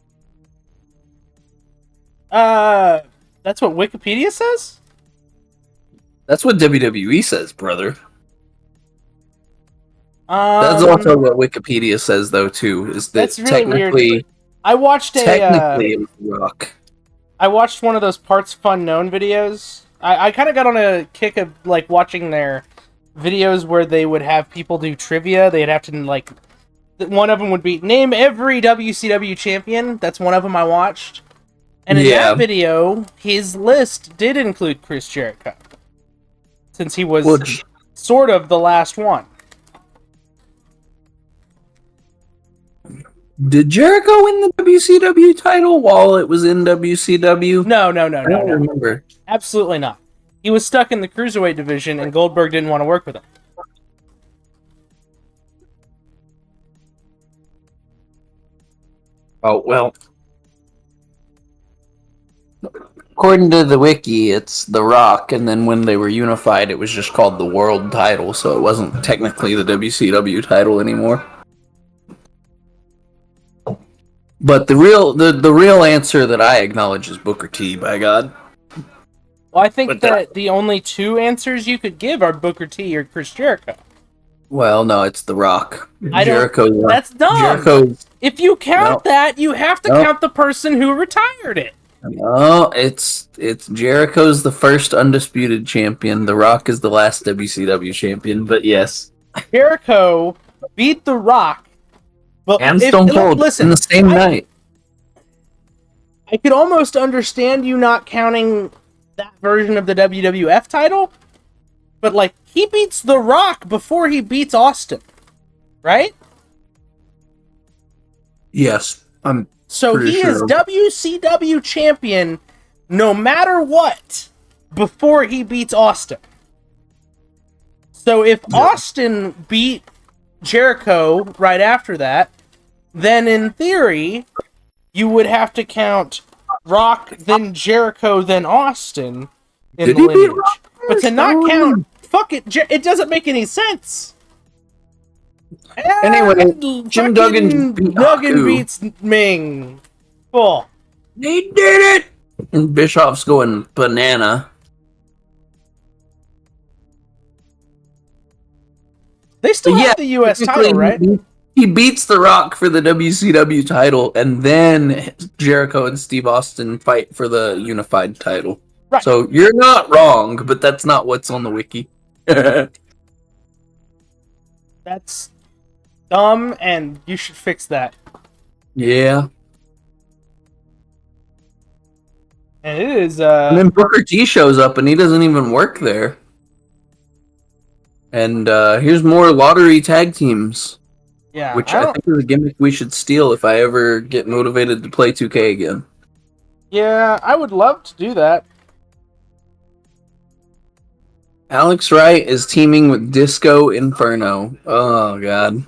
That's what Wikipedia says? That's what WWE says, brother. That's also what Wikipedia says, though, too. Is that that's really technically, weird. I watched technically it was The Rock. I watched one of those Parts Fun Known videos. I kind of got on a kick of like watching their videos where they would have people do trivia. They'd have to like, one of them would be name every WCW champion. That's one of them I watched. And in that video, his list did include Chris Jericho, since he was sort of the last one. Did Jericho win the WCW title while it was in WCW? No. I don't remember. Absolutely not. He was stuck in the Cruiserweight division, and Goldberg didn't want to work with him. Oh, well. According to the wiki, it's The Rock, and then when they were unified, it was just called the World title, so it wasn't technically the WCW title anymore. But the real answer that I acknowledge is Booker T, by God. Well, I think that the only two answers you could give are Booker T or Chris Jericho. Well, no, it's The Rock. Jericho. That's dumb. Jericho's, if you count that, you have to count the person who retired it. No, it's Jericho's the first undisputed champion. The Rock is the last WCW champion, but yes. Jericho beat The Rock. But and Stone Cold in the same night. I could almost understand you not counting that version of the WWF title, but like, he beats The Rock before he beats Austin, right? Yes, so he is WCW champion no matter what before he beats Austin. So if Austin beat Jericho right after that, then in theory, you would have to count Rock, then Jericho, then Austin in the lineage. But to not count, fuck it, it doesn't make any sense. Anyway, Jim Duggan beats Ming. Cool. He did it! And Bischoff's going banana. They still have the U.S. title, right? He beats The Rock for the WCW title, and then Jericho and Steve Austin fight for the unified title. Right. So you're not wrong, but that's not what's on the wiki. That's dumb, and you should fix that. Yeah. And it is, And then Booker T shows up, and he doesn't even work there. And here's more lottery tag teams. Yeah, which I think is a gimmick we should steal if I ever get motivated to play 2K again. Yeah, I would love to do that. Alex Wright is teaming with Disco Inferno. Oh, God.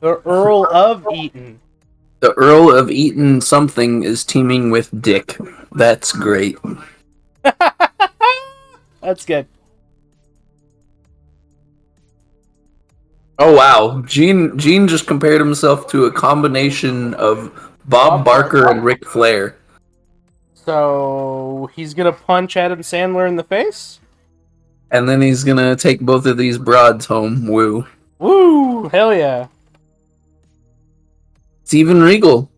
The Earl of Eaton. The Earl of Eaton something is teaming with Dick. That's great. That's good. Oh wow, Gene just compared himself to a combination of Bob Barker and Ric Flair. So he's gonna punch Adam Sandler in the face? And then he's gonna take both of these broads home. Woo. Woo! Hell yeah! Steven Regal.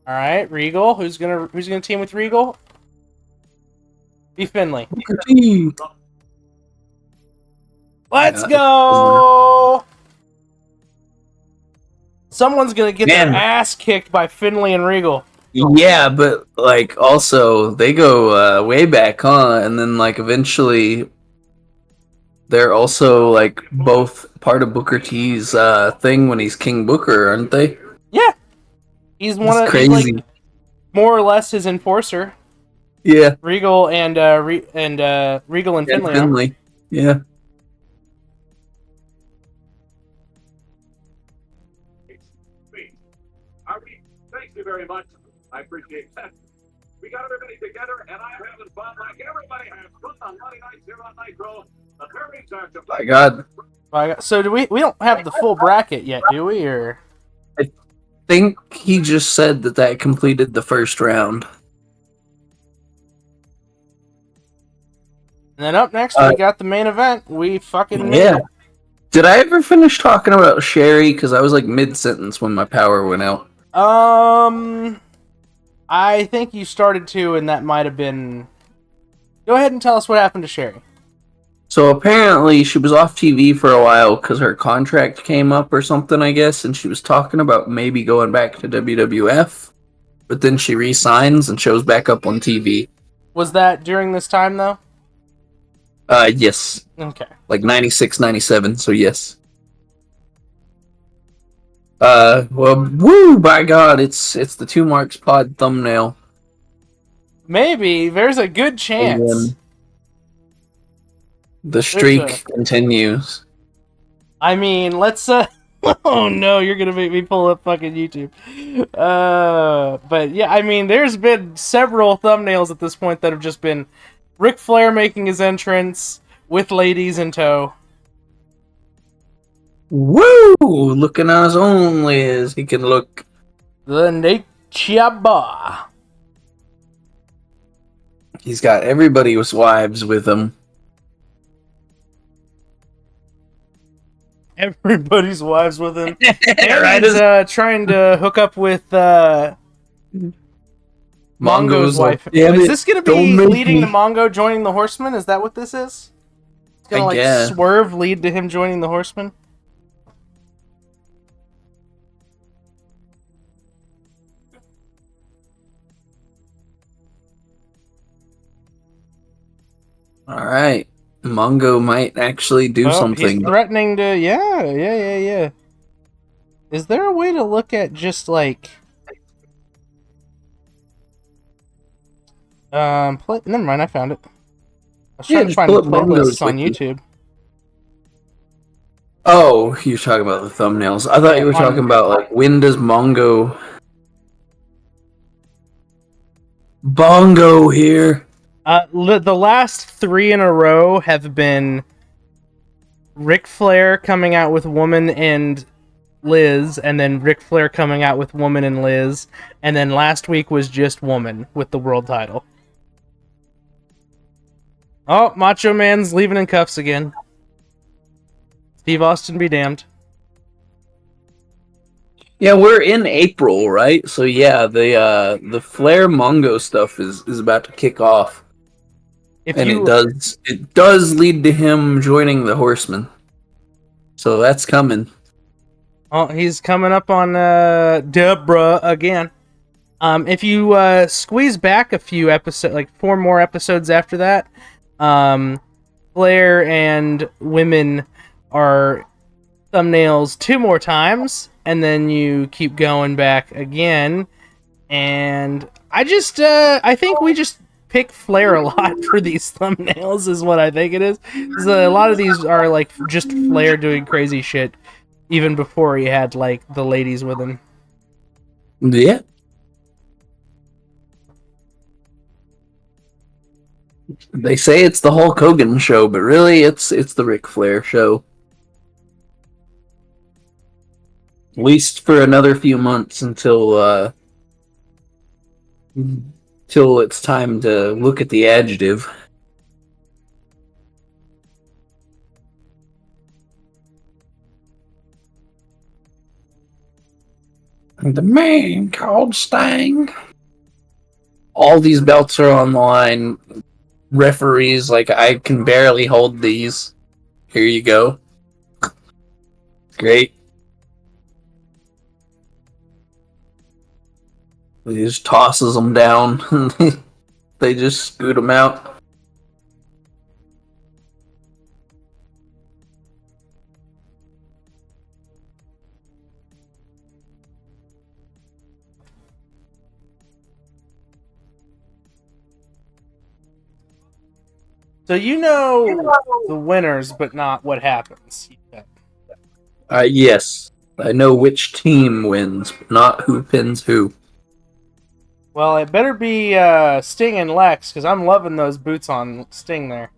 All right, Regal. Who's gonna team with Regal? Be Finley. Let's go! Someone's gonna get their ass kicked by Finley and Regal. Yeah, but like also they go way back, huh? And then like eventually they're also like both part of Booker T's thing when he's King Booker, aren't they? Yeah, he's crazy. He's like more or less his enforcer. Yeah, Regal and Regal and Finley. Finley. Yeah. Thank you very much. I appreciate that. We got everybody together, and I'm having fun like everybody has fun on Monday nights here on Nitro. The pairings are to My God. So do we don't have the full bracket yet, do we? Or I think he just said that completed the first round. And then up next we got the main event. We fucking yeah. Did I ever finish talking about Sherry? Because I was like mid-sentence when my power went out. I think you started to, and that might have been... Go ahead and tell us what happened to Sherry. So apparently she was off TV for a while because her contract came up or something, I guess, and she was talking about maybe going back to WWF, but then she re-signs and shows back up on TV. Was that during this time, though? Yes. Okay. Like 96, 97, so yes. Well, woo, by God, it's the Two Marks Pod thumbnail. Maybe. There's a good chance. The streak continues. I mean, let's, oh no, you're gonna make me pull up fucking YouTube. But yeah, I mean, there's been several thumbnails at this point that have just been Ric Flair making his entrance with ladies in tow. Woo! Looking as only as he can look. The Nature Boy. He's got everybody's wives with him. Everybody's wives with him. Right, he's trying to hook up with Mongo's wife. Is this going to be leading to Mongo joining the Horsemen? Is that what this is? It's going to swerve lead to him joining the Horsemen? All right. Mongo might actually do something. He's threatening to... Yeah. Is there a way to look at just, like... Never mind, I found it. I was trying to find playlists on YouTube. Oh, you're talking about the thumbnails. I thought you were talking about, like, when does Mongo... Bongo here. The last 3 in a row have been Ric Flair coming out with Woman and Liz, and then Ric Flair coming out with Woman and Liz, and then last week was just Woman with the world title. Oh, Macho Man's leaving in cuffs again. Steve Austin be damned. Yeah, we're in April, right? So yeah, the Flair Mongo stuff is about to kick off. It does lead to him joining the Horsemen. So that's coming. Oh, he's coming up on Deborah again. If you squeeze back a few episodes, like 4 more episodes after that, Flair and Women are thumbnails 2 more times, and then you keep going back again. And I think we just pick Flair a lot for these thumbnails is what I think it is. A lot of these are like just Flair doing crazy shit even before he had like the ladies with him. Yeah. They say it's the Hulk Hogan show, but really it's the Ric Flair show. At least for another few months until it's time to look at the adjective. The man called Stang. All these belts are on the line. Referees, like, I can barely hold these. Here you go. Great. He just tosses them down. They just scoot them out. So you know the winners, but not what happens. Yes. I know which team wins, but not who pins who. Well, it better be Sting and Lex, because I'm loving those boots on Sting there.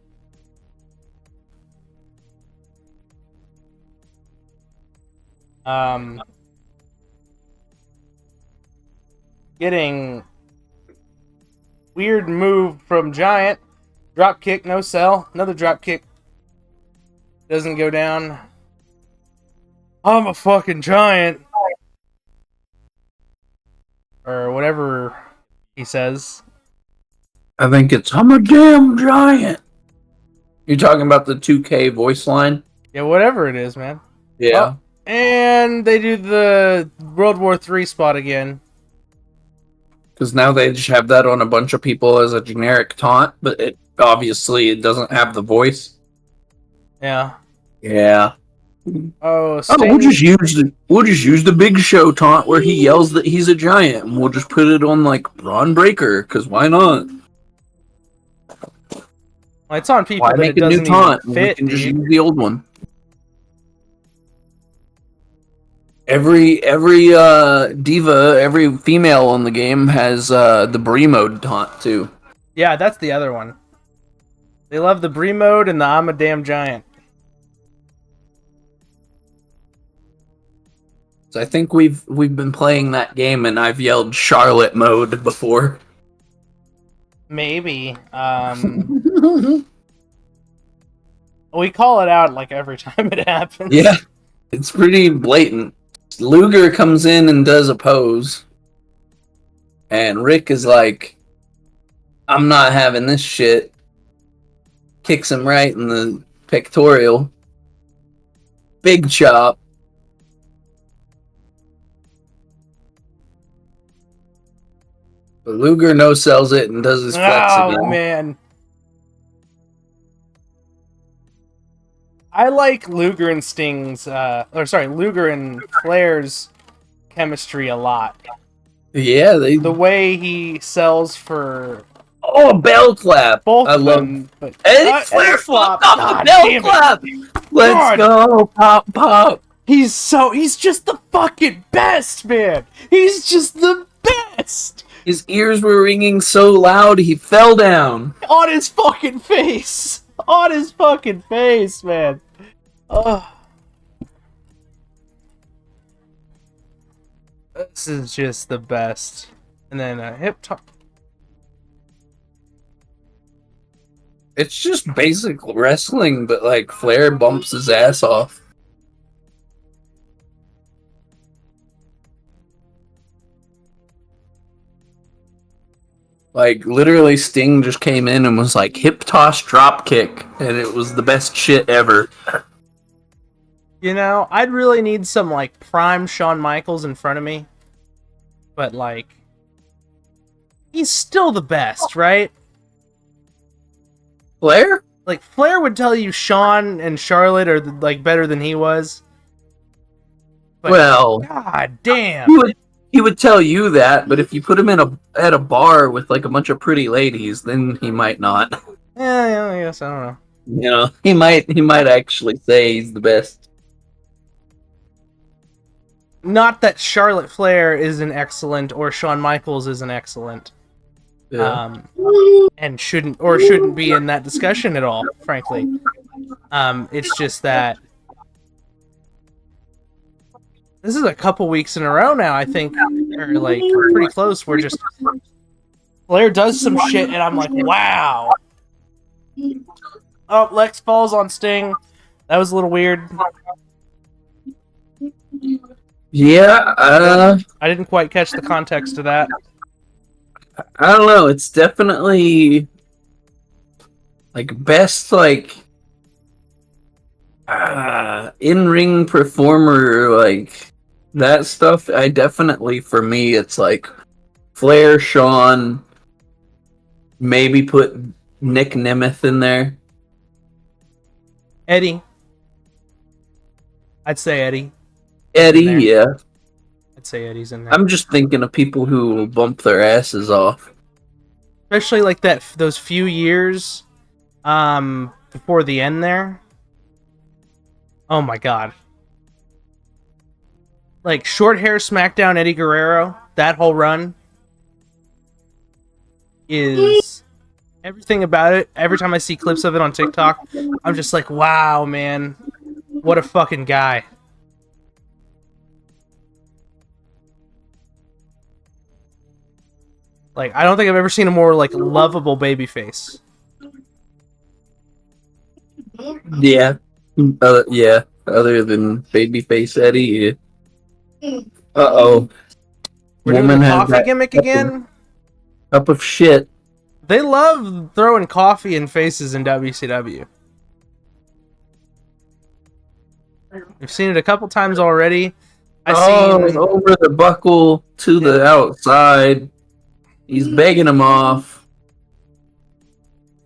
Getting weird move from Giant. Drop kick, no sell. Another drop kick. Doesn't go down. I'm a fucking giant. Or whatever he says. I think it's, I'm a damn giant. You're talking about the 2K voice line? Yeah, whatever it is, man. Yeah. Oh, and they do the World War III spot again. Because now they just have that on a bunch of people as a generic taunt, but it doesn't have the voice. Yeah. Yeah. Oh, Oh, Sting. we'll just use the Big Show taunt where he yells that he's a giant, and we'll just put it on like Braun Breaker, because why not? Well, it's on people Why that make it a new doesn't taunt? even We fit. can just Dude. use the old one. Every diva, every female on the game has the Brie mode taunt too. Yeah, that's the other one. They love the Brie mode and the I'm a damn giant. So I think we've been playing that game, and I've yelled Charlotte mode before. Maybe. We call it out like every time it happens. Yeah, it's pretty blatant. Luger comes in and does a pose, and Rick is like, I'm not having this shit. Kicks him right in the pectoral. Big chop. But Luger no-sells it and does his flex again. Oh, man. I like Luger and Sting's, Luger and Flair's chemistry a lot. Yeah, The way he sells for Oh, a bell clap! both I of love. them. But, Eddie Flair flop. fucked off God the bell damn it. clap. Let's go, pop, pop. He's just the fucking best, man. He's just the best. His ears were ringing so loud he fell down. On his fucking face. On his fucking face, man. Oh. This is just the best. And then a hip top. It's just basic wrestling, but like Flair bumps his ass off. Like, literally, Sting just came in and was like, hip toss drop kick, and it was the best shit ever. You know, I'd really need some, like, prime Shawn Michaels in front of me. But, like, he's still the best, right? Flair? Like, Flair would tell you Shawn and Charlotte are, like, better than he was. But, Well, god damn. he would tell you that, but if you put him at a bar with like a bunch of pretty ladies, then he might not. Yeah, I guess, I don't know. You know, he might actually say he's the best. Not that Charlotte Flair isn't excellent or Shawn Michaels isn't excellent. Yeah. And shouldn't be in that discussion at all, frankly. It's just that this is a couple weeks in a row now, I think, or like pretty close, where just Flair does some shit and I'm like, wow. Oh, Lex falls on Sting. That was a little weird. Yeah, I didn't quite catch the context of that. I don't know. It's definitely like best in-ring performer, like that stuff. I definitely, for me, it's like Flair, Shawn, maybe put Nick Nemeth in there. Eddie. I'd say Eddie. Eddie, In there. yeah. I'd say Eddie's in there. I'm just thinking of people who will bump their asses off. Especially like those few years before the end there. Oh my god. Like short hair SmackDown Eddie Guerrero, that whole run is everything about it. Every time I see clips of it on TikTok, I'm just like, wow, man. What a fucking guy. Like, I don't think I've ever seen a more, like, lovable babyface. Yeah. Yeah. Other than Babyface Eddie. Yeah. Uh-oh. We're doing the coffee gimmick again? Cup of shit. They love throwing coffee in faces in WCW. We've seen it a couple times already. Over the buckle to the outside. He's begging him off.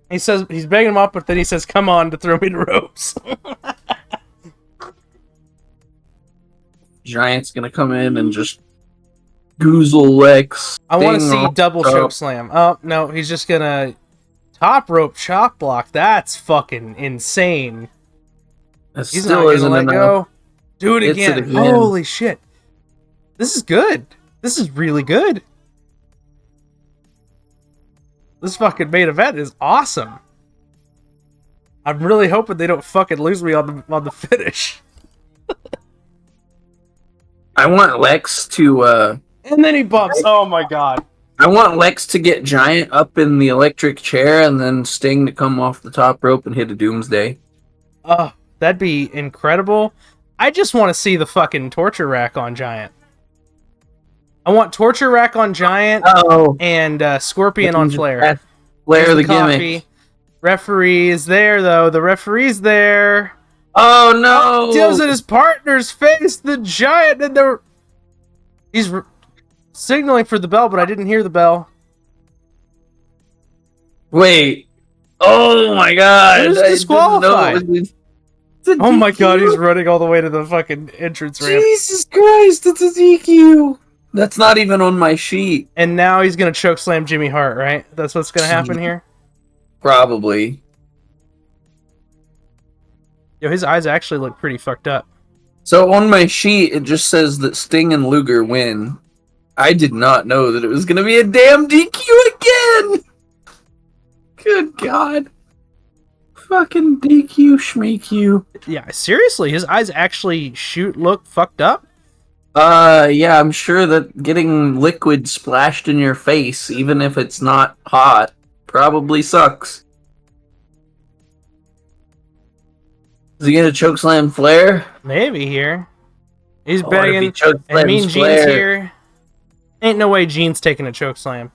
He says he's begging him off, but then he says, "Come on," to throw me the ropes. Giant's gonna come in and just goozle Lex. I want to Sting see off double top. choke slam. Oh no, he's just gonna top rope chop block. That's fucking insane. That He's still not gonna isn't let enough. go. Do it Hits it again. again. Holy shit! This is good. This is really good. This fucking main event is awesome. I'm really hoping they don't fucking lose me on the finish. I want Lex to And then he bumps. Oh my god. I want Lex to get Giant up in the electric chair and then Sting to come off the top rope and hit a Doomsday. Oh, that'd be incredible. I just want to see the fucking torture rack on Giant. I want torture rack on Giant and Scorpion on Flair. Flair There's the coffee. gimmick. Referee is there though. The referee's there. Oh no! Deals in his partner's face. The Giant and he's signaling for the bell, but I didn't hear the bell. Wait. Oh my god. Who's I didn't disqualified? know it was Oh my god, he's running all the way to the fucking entrance ramp. Jesus Christ, it's a DQ. That's not even on my sheet. And now he's gonna choke slam Jimmy Hart, right? That's what's gonna happen here? Probably. Yo, his eyes actually look pretty fucked up. So on my sheet, it just says that Sting and Luger win. I did not know that it was going to be a damn DQ again! Good God. Fucking DQ schmeek you. Yeah, seriously, his eyes actually look fucked up? Yeah, I'm sure that getting liquid splashed in your face, even if it's not hot, probably sucks. Is he gonna chokeslam Flair? Maybe here. He's Or if begging. he chokeslams And Mean Gene's Flair- here. Ain't no way Gene's taking a choke slam.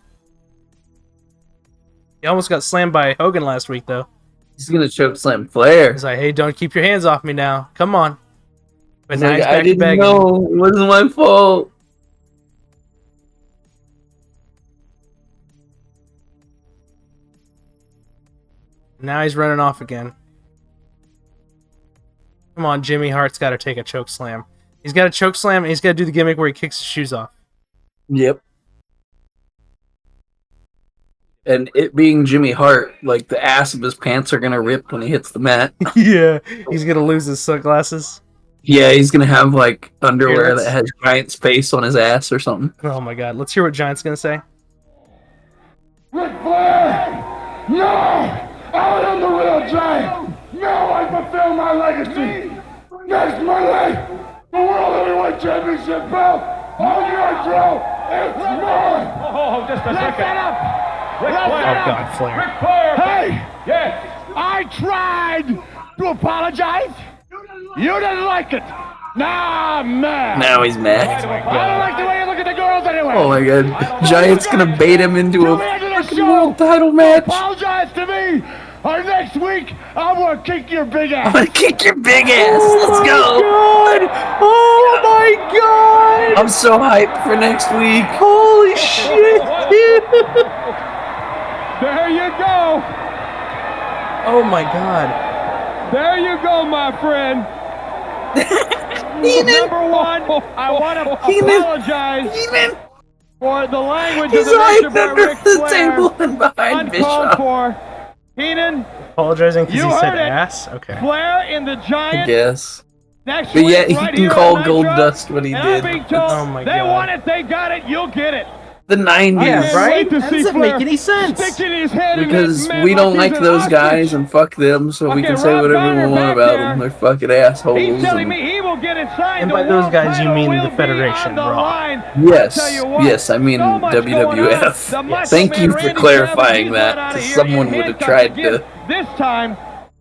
He almost got slammed by Hogan last week, though. He's gonna chokeslam Flair. He's like, hey, don't keep your hands off me now. Come on. But He's now like, he's I back to didn't begging. know. It wasn't my fault. Now he's running off again. Come on, Jimmy Hart's got to take a choke slam. He's got a choke slam, and he's got to do the gimmick where he kicks his shoes off. Yep. And it being Jimmy Hart, like the ass of his pants are gonna rip when he hits the mat. Yeah, he's gonna lose his sunglasses. Yeah, he's gonna have like underwear Here, that has Giant's face on his ass or something. Oh my god, let's hear what Giant's gonna say. Ric Flair! No! I am the real giant! Now I fulfill my legacy! Next Monday, the World Heavyweight Championship belt on Nitro! It's mine! Oh, just a second. Set up! Ric Oh Flair. God, Flair. Ric Flair. Hey! Yes. I tried to apologize! You didn't like it! Now I'm mad! Now he's mad. I don't like the way you look at the girls anyway! Oh my god. Giant's gonna bait him into a fucking world title match. Apologize to me! Or next week, I'm gonna kick your big I'm ass! gonna kick your big ass. Let's go. Oh my God! I'm so hyped for next week. Holy shit, dude! There you go. Oh my God! There you go, my friend. Number one, I want to apologize for the language He's of the hiding Nature Boy under Ric the Flair. table and behind Uncalled Bischoff. for. Heenan, Apologizing because You he said heard it. ass. Okay. Flair in the I Giant. guess. Next But week, yet he right can here call on Gold Nitro. Dust what he And did. I'm being told Oh my they God. want it, they got it, you'll get it. The 90s. Yeah, Can't right? wait to That see doesn't Flair make any sense. sticking his head in Because that man we don't like like he's an those ostrich. guys and fuck them, so we Okay, can say Rob whatever Garner we want back about there. them. They're fucking assholes. He's telling and- me he will get it signed. And The by those world guys, you title mean the will be Federation, on the Raw. line. Yes, I'll tell you what, yes, I mean so much going on. WWF. The Macho Thank Man you for Randy clarifying Savage, he's that, let out of because here someone in would have handcuffs tried again, to. This time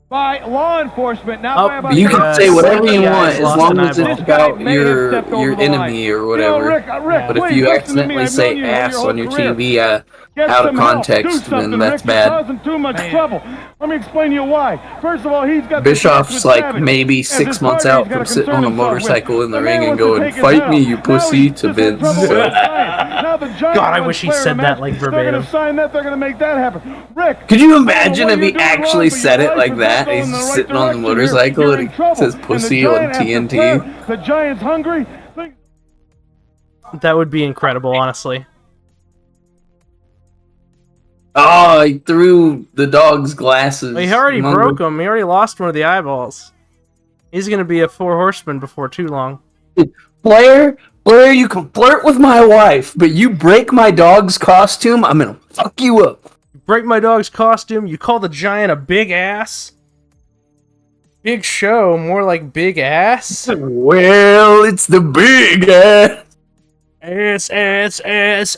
by law enforcement, not Oh, by but You can say whatever you Yeah, want he's as lost long an as eyeball. it's This guy about may have your stepped over the enemy or whatever. Rick, But if please you listen to me. accidentally I've known say you ass your on your whole career. TV Get out of some help. Do context, something, then that's Rick. You're bad. causing too much trouble. Let me explain to you why. First of all, he's got Bischoff's the like Savage. maybe As 6 his months partner, out he's gotta from sitting concern on a himself with. motorcycle in the The ring man and wants to going, take his "Fight head me, off. you Now pussy," he's to just had Vince. trouble with the Giant. Now the Giant God, I wants wish he Flair said to that, match. like, They're verbatim. gonna sign that. They're gonna make that happen. Rick, Could you I don't know imagine what if you're he doing wrong, actually but said your it life like is that? not He's going in the right sitting on the direction. motorcycle You're and in he trouble. says And the pussy on Giant, after TNT. Flair, the Giant's hungry. That would be incredible, honestly. Oh, he threw the dog's glasses. Well, he already among broke the- him. He already lost one of the eyeballs. He's gonna be a 4 horseman before too long. Blair, you can flirt with my wife, but you break my dog's costume, I'm gonna fuck you up. Break my dog's costume. You call the Giant a big ass? Big show, more like big ass. Well, it's the big ass.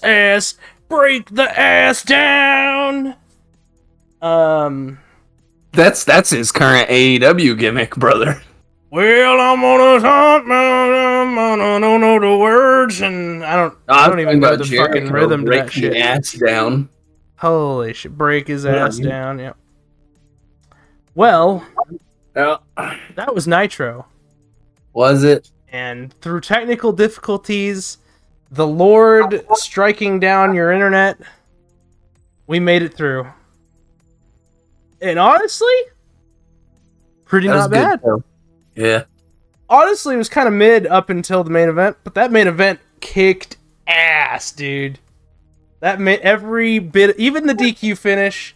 Ass. Break the ass down. That's his current AEW gimmick, brother. Well, I'm on a top, I don't know the words, and I don't even know the fucking rhythm to that shit. The ass down. Holy shit! Break his ass Yeah. down. Yep. Well, Yeah. that was Nitro. Was it? And through technical difficulties, the Lord striking down your internet, we made it through. And honestly, pretty That was not bad. good, though. Yeah. Honestly, it was kind of mid up until the main event, but that main event kicked ass, dude. That made every bit, even the DQ finish,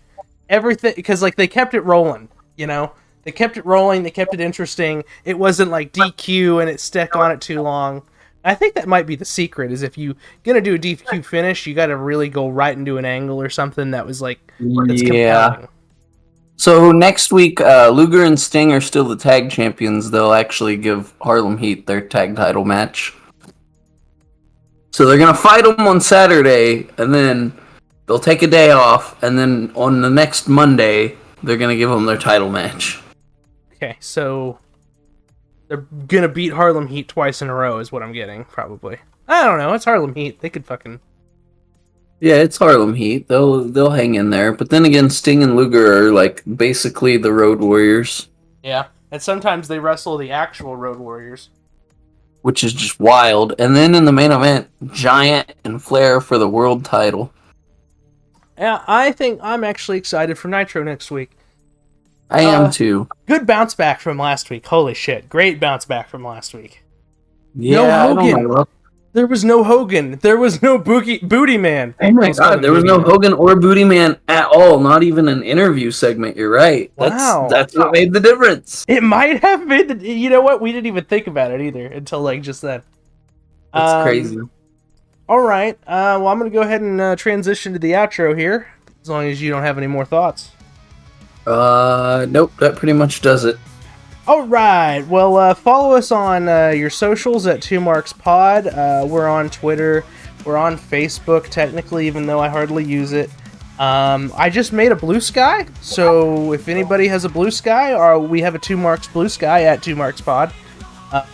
everything, because like they kept it rolling, you know? They kept it rolling, they kept it interesting. It wasn't like DQ and it stuck on it too long. I think that might be the secret, is if you gonna do a DQ finish, you gotta really go right into an angle or something that was like, that's compelling. So next week, Luger and Sting are still the tag champions. They'll actually give Harlem Heat their tag title match. So they're gonna fight them on Saturday, and then they'll take a day off, and then on the next Monday, they're gonna give them their title match. Okay, so they're gonna beat Harlem Heat twice in a row is what I'm getting, probably. I don't know, it's Harlem Heat. They could fucking... Yeah, it's Harlem Heat. They'll hang in there. But then again, Sting and Luger are like basically the Road Warriors, Yeah, and sometimes they wrestle the actual Road Warriors. which is just wild. And then in the main event, Giant and Flair for the world title. Yeah, I think I'm actually excited for Nitro next week. I am too. Good bounce back from last week. Holy shit, great bounce back from last week. Yeah, no I don't Hogan. know. There was no Hogan. There was no Booty Man. Oh my Let's call god, him there was Booty no Man. Hogan or Booty Man at all. Not even an interview segment. You're right. Wow. That's what made the difference. It might have made the... You know what? We didn't even think about it either until like just then. That's crazy. All right. Well, I'm going to go ahead and transition to the outro here. As long as you don't have any more thoughts. Nope, that pretty much does it. All right. Well, follow us on your socials at 2markspod. We're on Twitter. We're on Facebook, technically, even though I hardly use it. I just made a Blue Sky, so if anybody has a Blue Sky, or we have a 2Marks Blue Sky at 2markspod.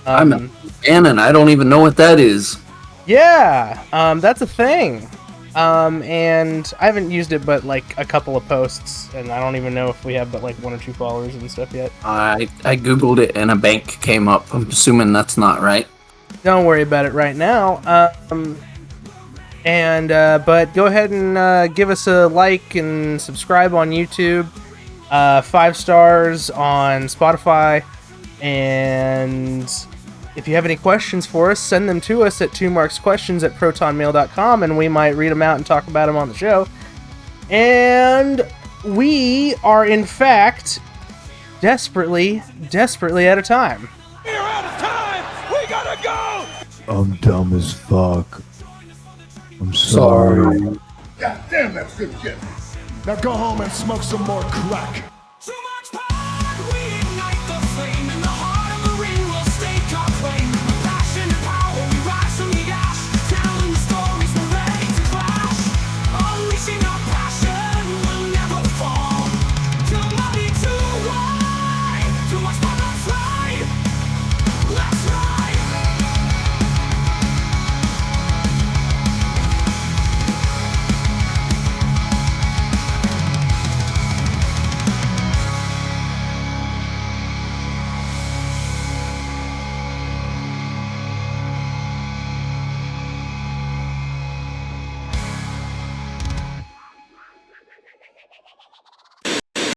I'm a fan, and I don't even know what that is. Yeah, that's a thing. And I haven't used it but like a couple of posts, and I don't even know if we have but like 1 or 2 followers and stuff yet. I googled it and a bank came up. I'm assuming that's not right. Don't worry about it right now. But go ahead and give us a like and subscribe on YouTube. 5 stars on Spotify. And if you have any questions for us, send them to us at 2marksquestions@protonmail.com, and we might read them out and talk about them on the show. And we are, in fact, desperately out of time. We're out of time! We gotta go! I'm dumb as fuck. I'm sorry. God damn, that's good shit. Now go home and smoke some more crack.